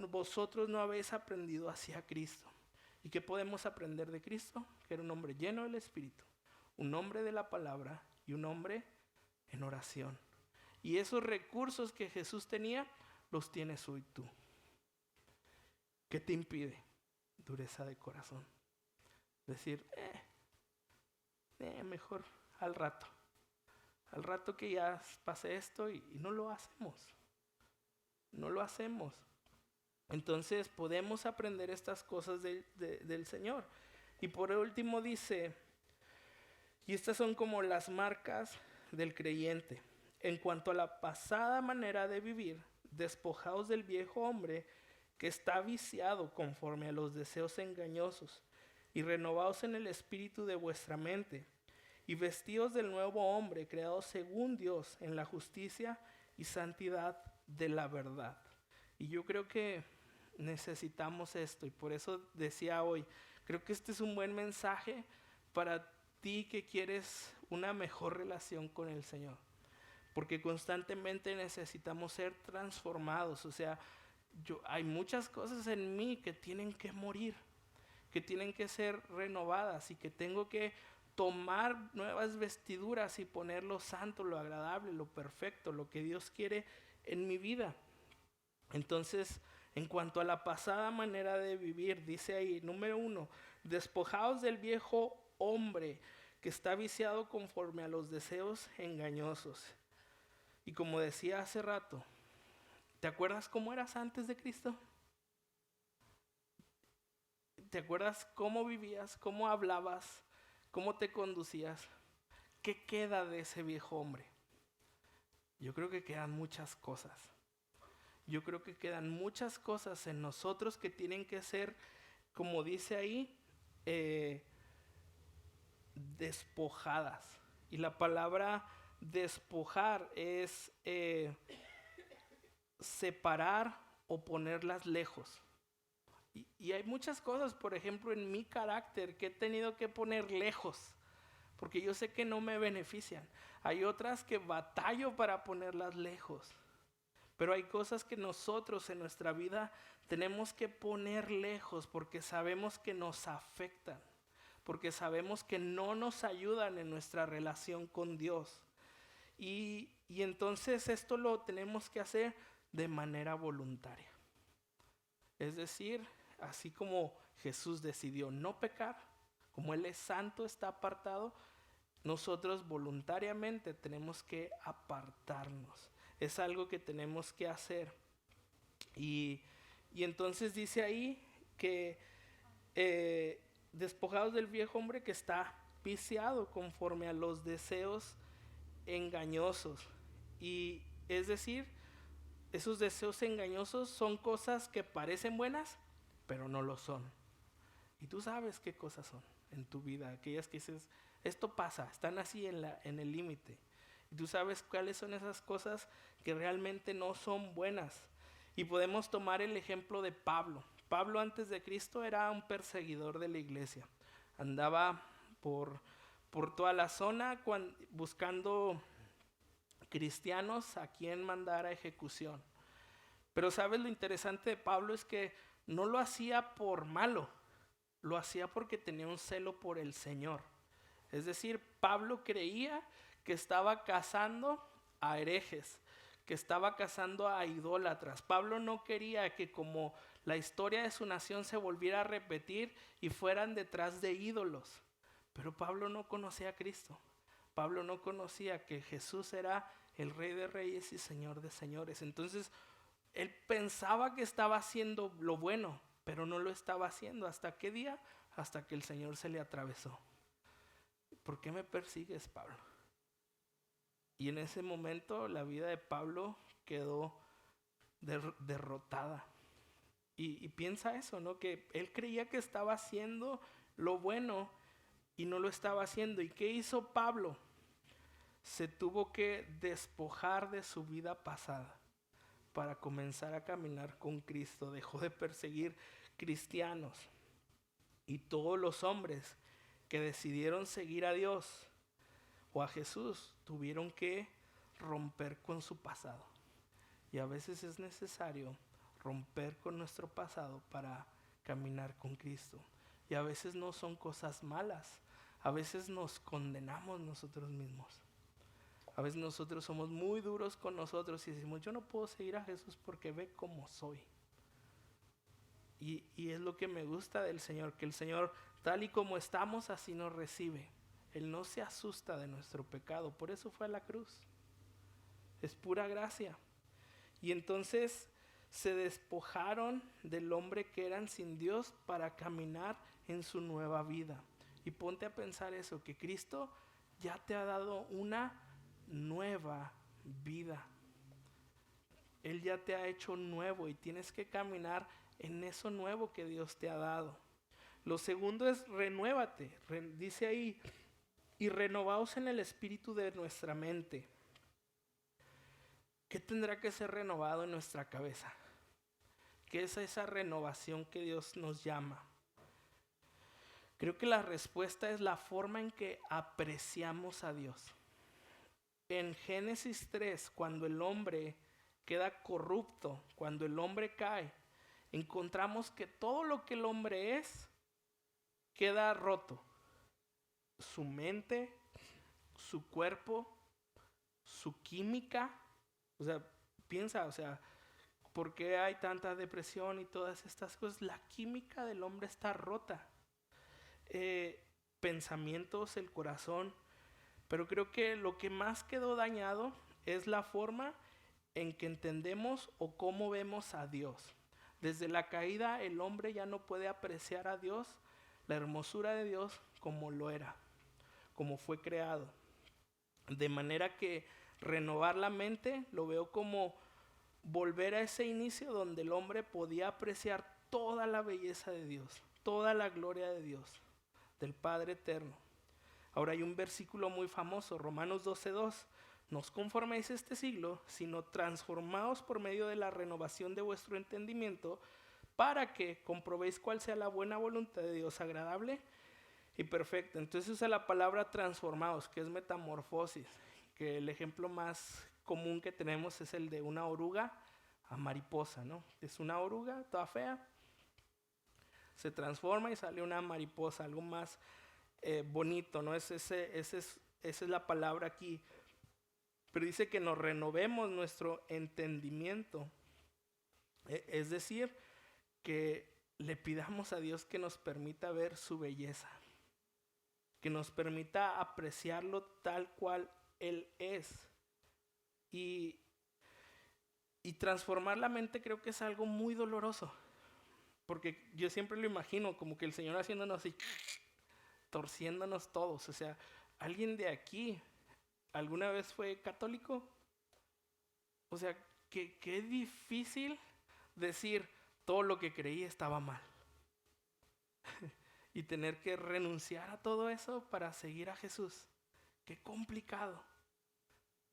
vosotros no habéis aprendido hacia Cristo. ¿Y qué podemos aprender de Cristo? Que era un hombre lleno del Espíritu, un hombre de la palabra y un hombre en oración. Y esos recursos que Jesús tenía, los tienes hoy tú. ¿Qué te impide? Dureza de corazón. Decir, mejor al rato que ya pase esto y no lo hacemos. No lo hacemos. Entonces podemos aprender estas cosas del Señor. Y por último dice, y estas son como las marcas del creyente. En cuanto a la pasada manera de vivir, despojaos del viejo hombre que está viciado conforme a los deseos engañosos, y renovaos en el espíritu de vuestra mente, y vestíos del nuevo hombre creado según Dios en la justicia y santidad de la verdad. Y yo creo que necesitamos esto, y por eso decía hoy, creo que este es un buen mensaje para ti que quieres una mejor relación con el Señor, porque constantemente necesitamos ser transformados. O sea, hay muchas cosas en mí que tienen que morir, que tienen que ser renovadas, y que tengo que tomar nuevas vestiduras y poner lo santo, lo agradable, lo perfecto, lo que Dios quiere en mi vida. Entonces, en cuanto a la pasada manera de vivir, dice ahí, número 1, despojaos del viejo hombre que está viciado conforme a los deseos engañosos. Y como decía hace rato, ¿te acuerdas cómo eras antes de Cristo? ¿Te acuerdas cómo vivías, cómo hablabas, cómo te conducías? ¿Qué queda de ese viejo hombre? Yo creo que quedan muchas cosas. Yo creo que quedan muchas cosas en nosotros que tienen que ser, como dice ahí, despojadas. Y la palabra despojar es separar o ponerlas lejos. Y hay muchas cosas, por ejemplo, en mi carácter que he tenido que poner lejos, porque yo sé que no me benefician. Hay otras que batallo para ponerlas lejos. Pero hay cosas que nosotros en nuestra vida tenemos que poner lejos porque sabemos que nos afectan, porque sabemos que no nos ayudan en nuestra relación con Dios. Y entonces esto lo tenemos que hacer de manera voluntaria. Es decir, así como Jesús decidió no pecar, como Él es santo, está apartado, nosotros voluntariamente tenemos que apartarnos. Es algo que tenemos que hacer. Y entonces dice ahí que despojados del viejo hombre que está viciado conforme a los deseos engañosos. Y es decir, esos deseos engañosos son cosas que parecen buenas, pero no lo son. Y tú sabes qué cosas son en tu vida, aquellas que dices, esto pasa, están así en el límite. Y tú sabes cuáles son esas cosas que realmente no son buenas. Y podemos tomar el ejemplo de Pablo. Pablo antes de Cristo era un perseguidor de la iglesia. Andaba por toda la zona buscando cristianos a quien mandar a ejecución. Pero sabes, lo interesante de Pablo es que no lo hacía por malo, lo hacía porque tenía un celo por el Señor. Es decir, Pablo creía que estaba cazando a herejes, que estaba cazando a idólatras. Pablo no quería que como la historia de su nación se volviera a repetir y fueran detrás de ídolos. Pero Pablo no conocía a Cristo. Pablo no conocía que Jesús era el Rey de Reyes y Señor de Señores. Entonces, él pensaba que estaba haciendo lo bueno, pero no lo estaba haciendo. ¿Hasta qué día? Hasta que el Señor se le atravesó. ¿Por qué me persigues, Pablo? Y en ese momento la vida de Pablo quedó derrotada. Y piensa eso, ¿no? Que él creía que estaba haciendo lo bueno y no lo estaba haciendo. ¿Y qué hizo Pablo? Se tuvo que despojar de su vida pasada para comenzar a caminar con Cristo. Dejó de perseguir cristianos. Y todos los hombres que decidieron seguir a Dios o a Jesús tuvieron que romper con su pasado. Y a veces es necesario romper con nuestro pasado para caminar con Cristo. Y a veces no son cosas malas. A veces nos condenamos nosotros mismos. A veces nosotros somos muy duros con nosotros y decimos, yo no puedo seguir a Jesús porque ve cómo soy. Y es lo que me gusta del Señor, que el Señor, tal y como estamos, así nos recibe. Él no se asusta de nuestro pecado, por eso fue a la cruz. Es pura gracia. Y entonces se despojaron del hombre que eran sin Dios para caminar en su nueva vida. Y ponte a pensar eso, que Cristo ya te ha dado una nueva vida. Él ya te ha hecho nuevo y tienes que caminar en eso nuevo que Dios te ha dado. Lo segundo es renuévate. Dice ahí, y renovaos en el espíritu de nuestra mente. ¿Qué tendrá que ser renovado en nuestra cabeza? ¿Qué es esa renovación que Dios nos llama? Creo que la respuesta es la forma en que apreciamos a Dios. En Génesis 3, cuando el hombre queda corrupto, cuando el hombre cae, encontramos que todo lo que el hombre es queda roto. Su mente, su cuerpo, su química. O sea, piensa, ¿por qué hay tanta depresión y todas estas cosas? La química del hombre está rota. Pensamientos, el corazón. Pero creo que lo que más quedó dañado es la forma en que entendemos o cómo vemos a Dios. Desde la caída el hombre ya no puede apreciar a Dios, la hermosura de Dios como lo era, como fue creado. De manera que renovar la mente lo veo como volver a ese inicio donde el hombre podía apreciar toda la belleza de Dios, toda la gloria de Dios, del Padre eterno. Ahora hay un versículo muy famoso, Romanos 12:2. No os conforméis a este siglo, sino transformaos por medio de la renovación de vuestro entendimiento, para que comprobéis cuál sea la buena voluntad de Dios, agradable y perfecta. Entonces usa la palabra transformaos, que es metamorfosis, que el ejemplo más común que tenemos es el de una oruga a mariposa, ¿no? Es una oruga toda fea, se transforma y sale una mariposa, algo más bonito, ¿no? Esa es la palabra aquí. Pero dice que nos renovemos nuestro entendimiento. Es decir, que le pidamos a Dios que nos permita ver su belleza, que nos permita apreciarlo tal cual Él es. Y transformar la mente creo que es algo muy doloroso, porque yo siempre lo imagino como que el Señor haciéndonos así, torciéndonos todos. O sea, ¿alguien de aquí alguna vez fue católico? O sea, qué difícil decir todo lo que creí estaba mal y tener que renunciar a todo eso para seguir a Jesús. Qué complicado.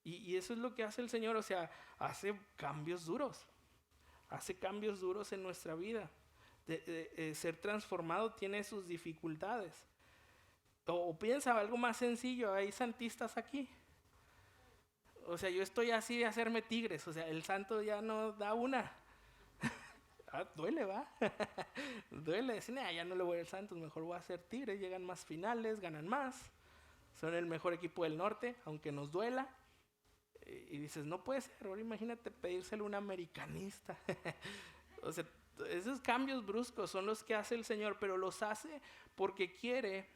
Y eso es lo que hace el Señor. O sea, hace cambios duros. Hace cambios duros en nuestra vida. Ser transformado tiene sus dificultades. O piensa algo más sencillo. Hay santistas aquí. O sea, yo estoy así de hacerme tigres. O sea, el santo ya no da una. Duele, ¿va? Duele. Decir, ya no le voy al Santos, mejor voy a hacer tigres. Llegan más finales, ganan más. Son el mejor equipo del norte, aunque nos duela. Y dices, no puede ser. Ahora imagínate pedírselo a un americanista. O sea, esos cambios bruscos son los que hace el Señor, pero los hace porque quiere,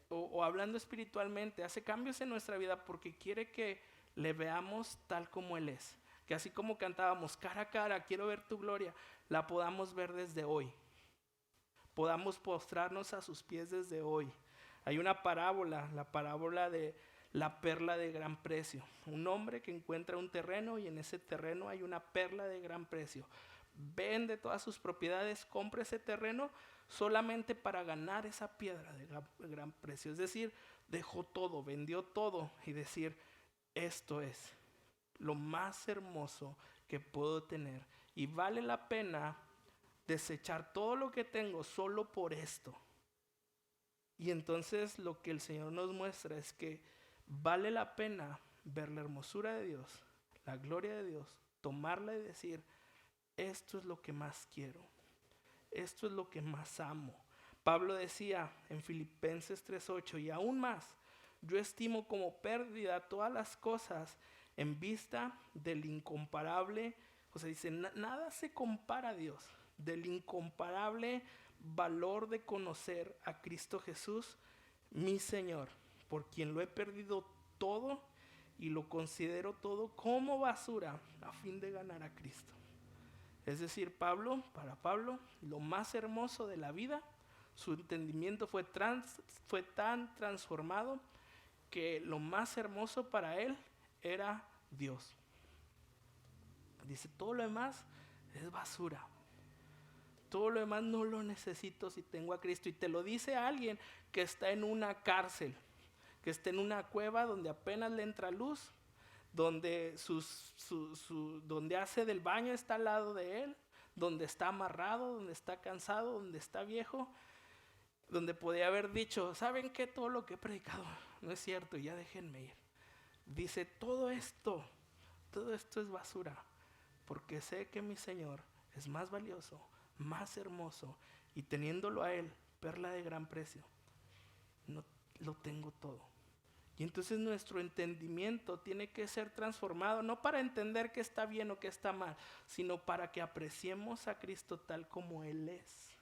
o hablando espiritualmente, hace cambios en nuestra vida porque quiere que le veamos tal como Él es. Que así como cantábamos, cara a cara, quiero ver tu gloria, la podamos ver desde hoy. Podamos postrarnos a sus pies desde hoy. Hay una parábola, la parábola de la perla de gran precio. Un hombre que encuentra un terreno y en ese terreno hay una perla de gran precio. Vende todas sus propiedades, compra ese terreno solamente para ganar esa piedra de gran precio. Es decir, dejó todo, vendió todo y decir, esto es lo más hermoso que puedo tener y vale la pena desechar todo lo que tengo solo por esto. Y entonces lo que el Señor nos muestra es que vale la pena ver la hermosura de Dios, la gloria de Dios, tomarla y decir, esto es lo que más quiero, esto es lo que más amo. Pablo decía en Filipenses 3:8, y aún más, yo estimo como pérdida todas las cosas en vista del incomparable, o sea, dice, nada se compara a Dios, del incomparable valor de conocer a Cristo Jesús, mi Señor, por quien lo he perdido todo y lo considero todo como basura a fin de ganar a Cristo. Es decir, para Pablo, lo más hermoso de la vida, su entendimiento fue tan transformado que lo más hermoso para él era Dios. Dice, todo lo demás es basura. Todo lo demás no lo necesito si tengo a Cristo. Y te lo dice alguien que está en una cárcel, que está en una cueva donde apenas le entra luz, donde, donde hace del baño está al lado de él, donde está amarrado, donde está cansado, donde está viejo, donde podía haber dicho, ¿saben qué? Todo lo que he predicado no es cierto, ya déjenme ir. Dice, todo esto es basura, porque sé que mi Señor es más valioso, más hermoso, y teniéndolo a Él, perla de gran precio, no lo tengo todo. Y entonces nuestro entendimiento tiene que ser transformado, no para entender qué está bien o qué está mal, sino para que apreciemos a Cristo tal como Él es.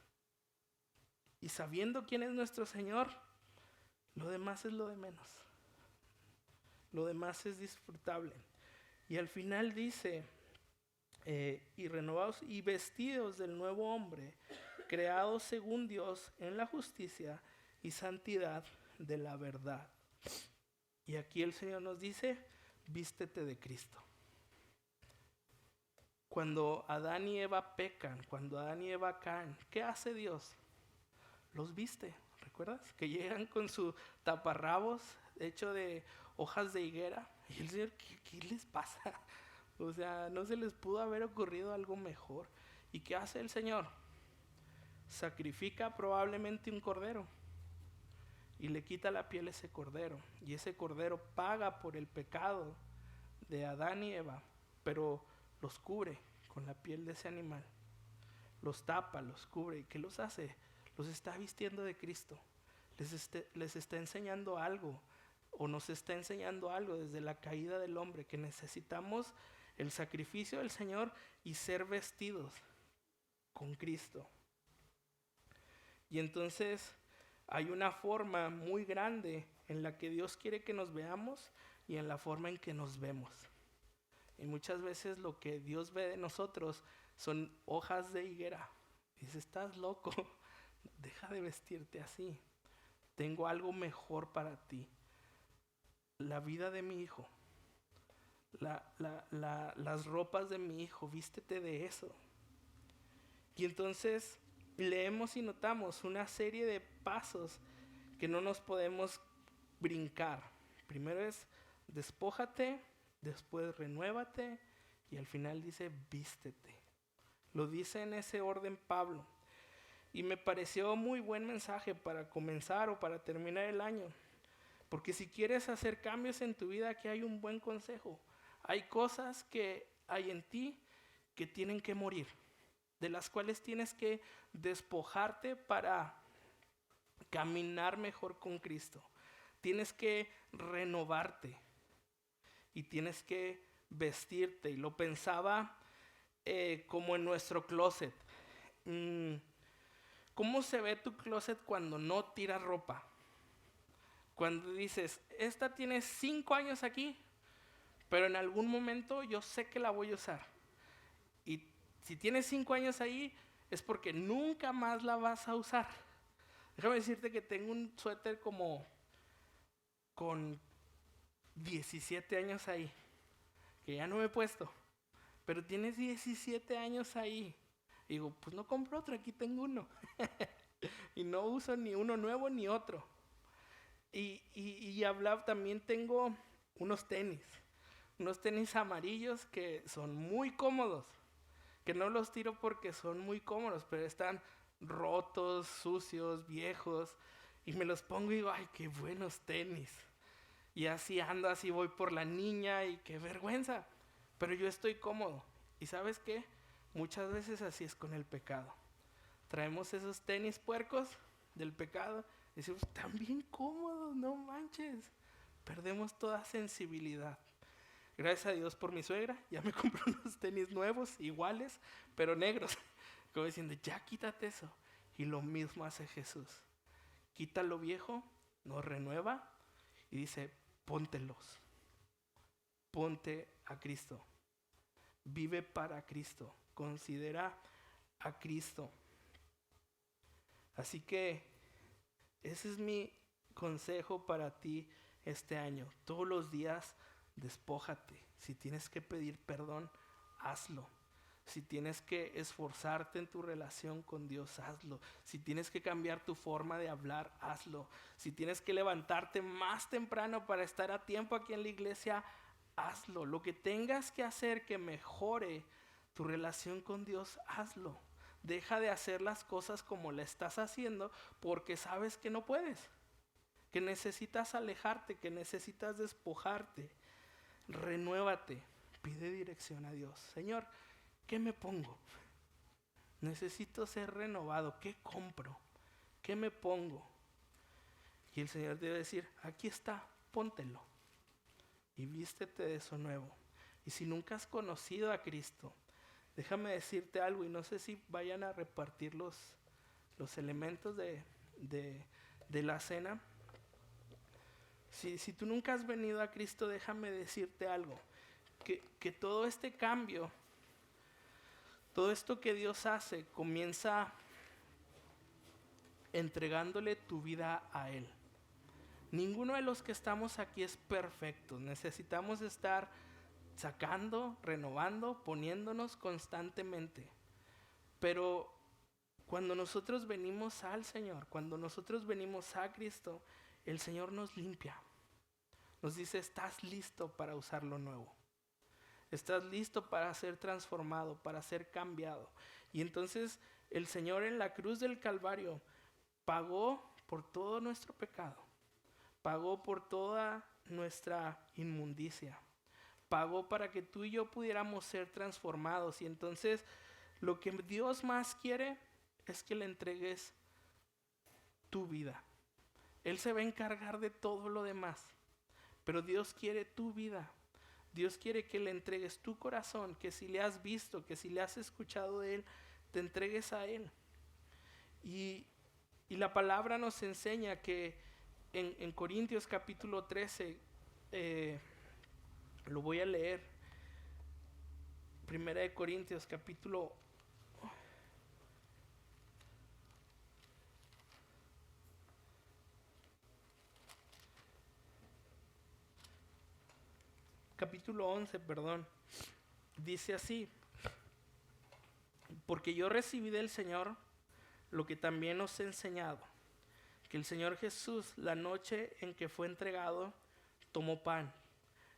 Y sabiendo quién es nuestro Señor, lo demás es lo de menos. Lo demás es disfrutable. Y al final dice, y renovados y vestidos del nuevo hombre, creados según Dios en la justicia y santidad de la verdad. Y aquí el Señor nos dice, vístete de Cristo. Cuando Adán y Eva pecan, cuando Adán y Eva caen, ¿qué hace Dios? Los viste, ¿recuerdas? Que llegan con su taparrabos hecho de hojas de higuera. Y el Señor, ¿qué les pasa? O sea, no se les pudo haber ocurrido algo mejor. ¿Y qué hace el Señor? Sacrifica probablemente un cordero y le quita la piel a ese cordero. Y ese cordero paga por el pecado de Adán y Eva, pero los cubre con la piel de ese animal. Los tapa, los cubre. ¿Y qué los hace? Los está vistiendo de Cristo. les está enseñando algo, o nos está enseñando algo desde la caída del hombre, que necesitamos el sacrificio del Señor y ser vestidos con Cristo. Y entonces hay una forma muy grande en la que Dios quiere que nos veamos y en la forma en que nos vemos. Y muchas veces lo que Dios ve de nosotros son hojas de higuera. Dice, estás loco, deja de vestirte así. Tengo algo mejor para ti. La vida de mi hijo, las ropas de mi hijo, vístete de eso. Y entonces leemos y notamos una serie de pasos que no nos podemos brincar. Primero es despójate, después renuévate y al final dice vístete. Lo dice en ese orden Pablo. Y me pareció muy buen mensaje para comenzar o para terminar el año. Porque si quieres hacer cambios en tu vida, aquí hay un buen consejo. Hay cosas que hay en ti que tienen que morir, de las cuales tienes que despojarte para caminar mejor con Cristo. Tienes que renovarte y tienes que vestirte. Y lo pensaba como en nuestro closet. ¿Cómo se ve tu closet cuando no tiras ropa? Cuando dices, esta tiene 5 años aquí, pero en algún momento yo sé que la voy a usar. Y si tienes 5 años ahí, es porque nunca más la vas a usar. Déjame decirte que tengo un suéter como con 17 años ahí, que ya no me he puesto, pero tienes 17 años ahí. Y digo, pues no compro otro, aquí tengo uno. Y no uso ni uno nuevo ni otro. Y hablaba, también tengo unos tenis amarillos que son muy cómodos, que no los tiro porque son muy cómodos, pero están rotos, sucios, viejos, y me los pongo y digo, ay, qué buenos tenis. Y así ando, así voy por la niña y qué vergüenza, pero yo estoy cómodo. ¿Y sabes qué? Muchas veces así es con el pecado. Traemos esos tenis puercos del pecado y decimos, están bien cómodos, no manches. Perdemos toda sensibilidad. Gracias a Dios por mi suegra, ya me compró unos tenis nuevos, iguales, pero negros. Como diciendo, ya quítate eso. Y lo mismo hace Jesús. Quita lo viejo, nos renueva y dice, póntelos. Ponte a Cristo. Vive para Cristo. Considera a Cristo. Así que ese es mi consejo para ti este año. Todos los días despójate. Si tienes que pedir perdón, hazlo. Si tienes que esforzarte en tu relación con Dios, hazlo. Si tienes que cambiar tu forma de hablar, hazlo. Si tienes que levantarte más temprano para estar a tiempo aquí en la iglesia, hazlo. Lo que tengas que hacer que mejore tu relación con Dios, hazlo. Deja de hacer las cosas como la estás haciendo porque sabes que no puedes, que necesitas alejarte, que necesitas despojarte. Renuévate, pide dirección a Dios. Señor, ¿qué me pongo? Necesito ser renovado. ¿Qué compro? ¿Qué me pongo? Y el Señor debe decir, aquí está, póntelo y vístete de eso nuevo. Y si nunca has conocido a Cristo, déjame decirte algo, y no sé si vayan a repartir los elementos de la cena. Si tú nunca has venido a Cristo, déjame decirte algo, que todo este cambio, todo esto que Dios hace, comienza entregándole tu vida a Él. Ninguno de los que estamos aquí es perfecto. Necesitamos estar sacando, renovando, poniéndonos constantemente. Pero cuando nosotros venimos al Señor, cuando nosotros venimos a Cristo, el Señor nos limpia. Nos dice, estás listo para usar lo nuevo. Estás listo para ser transformado, para ser cambiado. Y entonces el Señor en la cruz del Calvario pagó por todo nuestro pecado. Pagó por toda nuestra inmundicia. Pagó para que tú y yo pudiéramos ser transformados. Y entonces lo que Dios más quiere es que le entregues tu vida. Él se va a encargar de todo lo demás. Pero Dios quiere tu vida. Dios quiere que le entregues tu corazón, que si le has visto, que si le has escuchado de Él, te entregues a Él. Y la palabra nos enseña que en Corintios capítulo 13, lo voy a leer, Primera de Corintios capítulo 11, dice así: porque yo recibí del Señor lo que también os he enseñado, que el Señor Jesús, la noche en que fue entregado, tomó pan,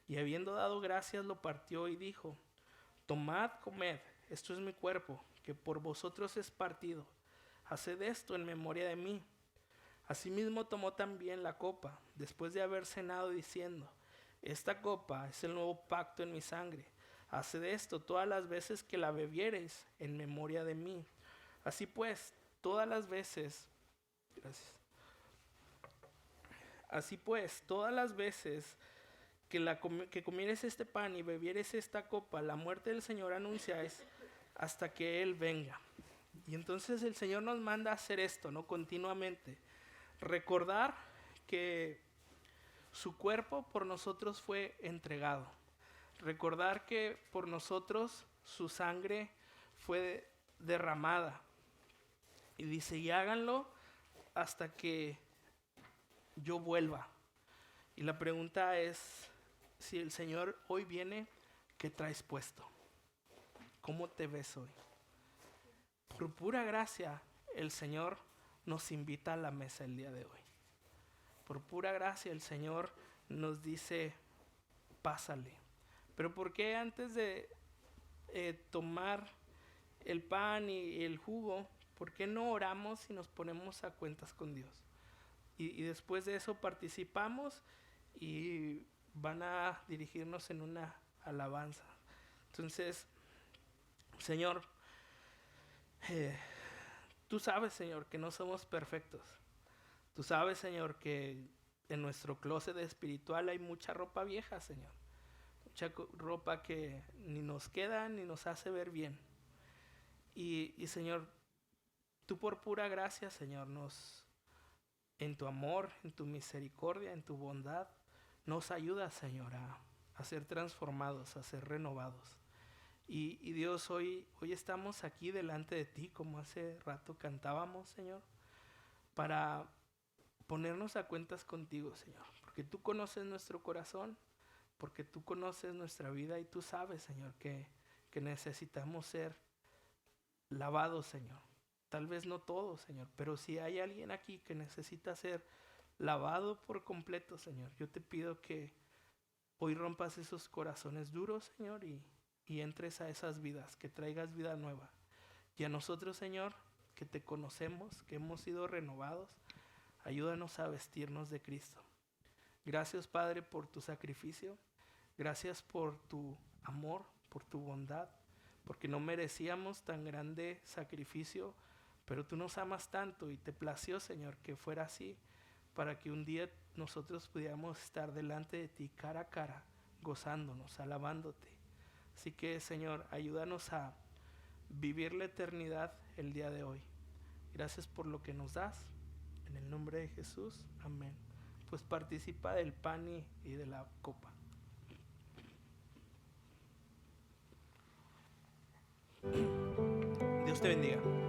y habiendo dado gracias lo partió y dijo: tomad, comed, esto es mi cuerpo, que por vosotros es partido. Haced esto en memoria de mí. Asimismo tomó también la copa, después de haber cenado, diciendo: esta copa es el nuevo pacto en mi sangre. Haced esto todas las veces que la bebiereis en memoria de mí. Así pues, todas las veces, que comieres este pan y bebieres esta copa, la muerte del Señor anunciáis hasta que Él venga. Y entonces el Señor nos manda a hacer esto, ¿no? Continuamente. Recordar que su cuerpo por nosotros fue entregado. Recordar que por nosotros su sangre fue derramada. Y dice: y háganlo hasta que yo vuelva. Y la pregunta es, si el Señor hoy viene, ¿qué traes puesto? ¿Cómo te ves hoy? Por pura gracia, el Señor nos invita a la mesa el día de hoy. Por pura gracia, el Señor nos dice: pásale. Pero ¿por qué antes de tomar el pan y el jugo, por qué no oramos y nos ponemos a cuentas con Dios? Y después de eso participamos y van a dirigirnos en una alabanza. Entonces, Señor, tú sabes, Señor, que no somos perfectos. Tú sabes, Señor, que en nuestro closet espiritual hay mucha ropa vieja, Señor. Mucha ropa que ni nos queda ni nos hace ver bien. Y Señor, tú por pura gracia, Señor, en tu amor, en tu misericordia, en tu bondad, nos ayudas, Señor, a ser transformados, a ser renovados. Y Dios, hoy estamos aquí delante de ti, como hace rato cantábamos, Señor, para ponernos a cuentas contigo, Señor, porque tú conoces nuestro corazón, porque tú conoces nuestra vida y tú sabes, Señor, que necesitamos ser lavados, Señor. Tal vez no todos, Señor, pero si hay alguien aquí que necesita ser lavado por completo, Señor, yo te pido que hoy rompas esos corazones duros, Señor, y entres a esas vidas, que traigas vida nueva. Y a nosotros, Señor, que te conocemos, que hemos sido renovados, ayúdanos a vestirnos de Cristo. Gracias, Padre, por tu sacrificio. Gracias por tu amor, por tu bondad, porque no merecíamos tan grande sacrificio, pero tú nos amas tanto y te plació, Señor, que fuera así, para que un día nosotros pudiéramos estar delante de ti cara a cara, gozándonos, alabándote. Así que, Señor, ayúdanos a vivir la eternidad el día de hoy. Gracias por lo que nos das. En el nombre de Jesús, amén. Pues participa del pan y de la copa. Dios te bendiga.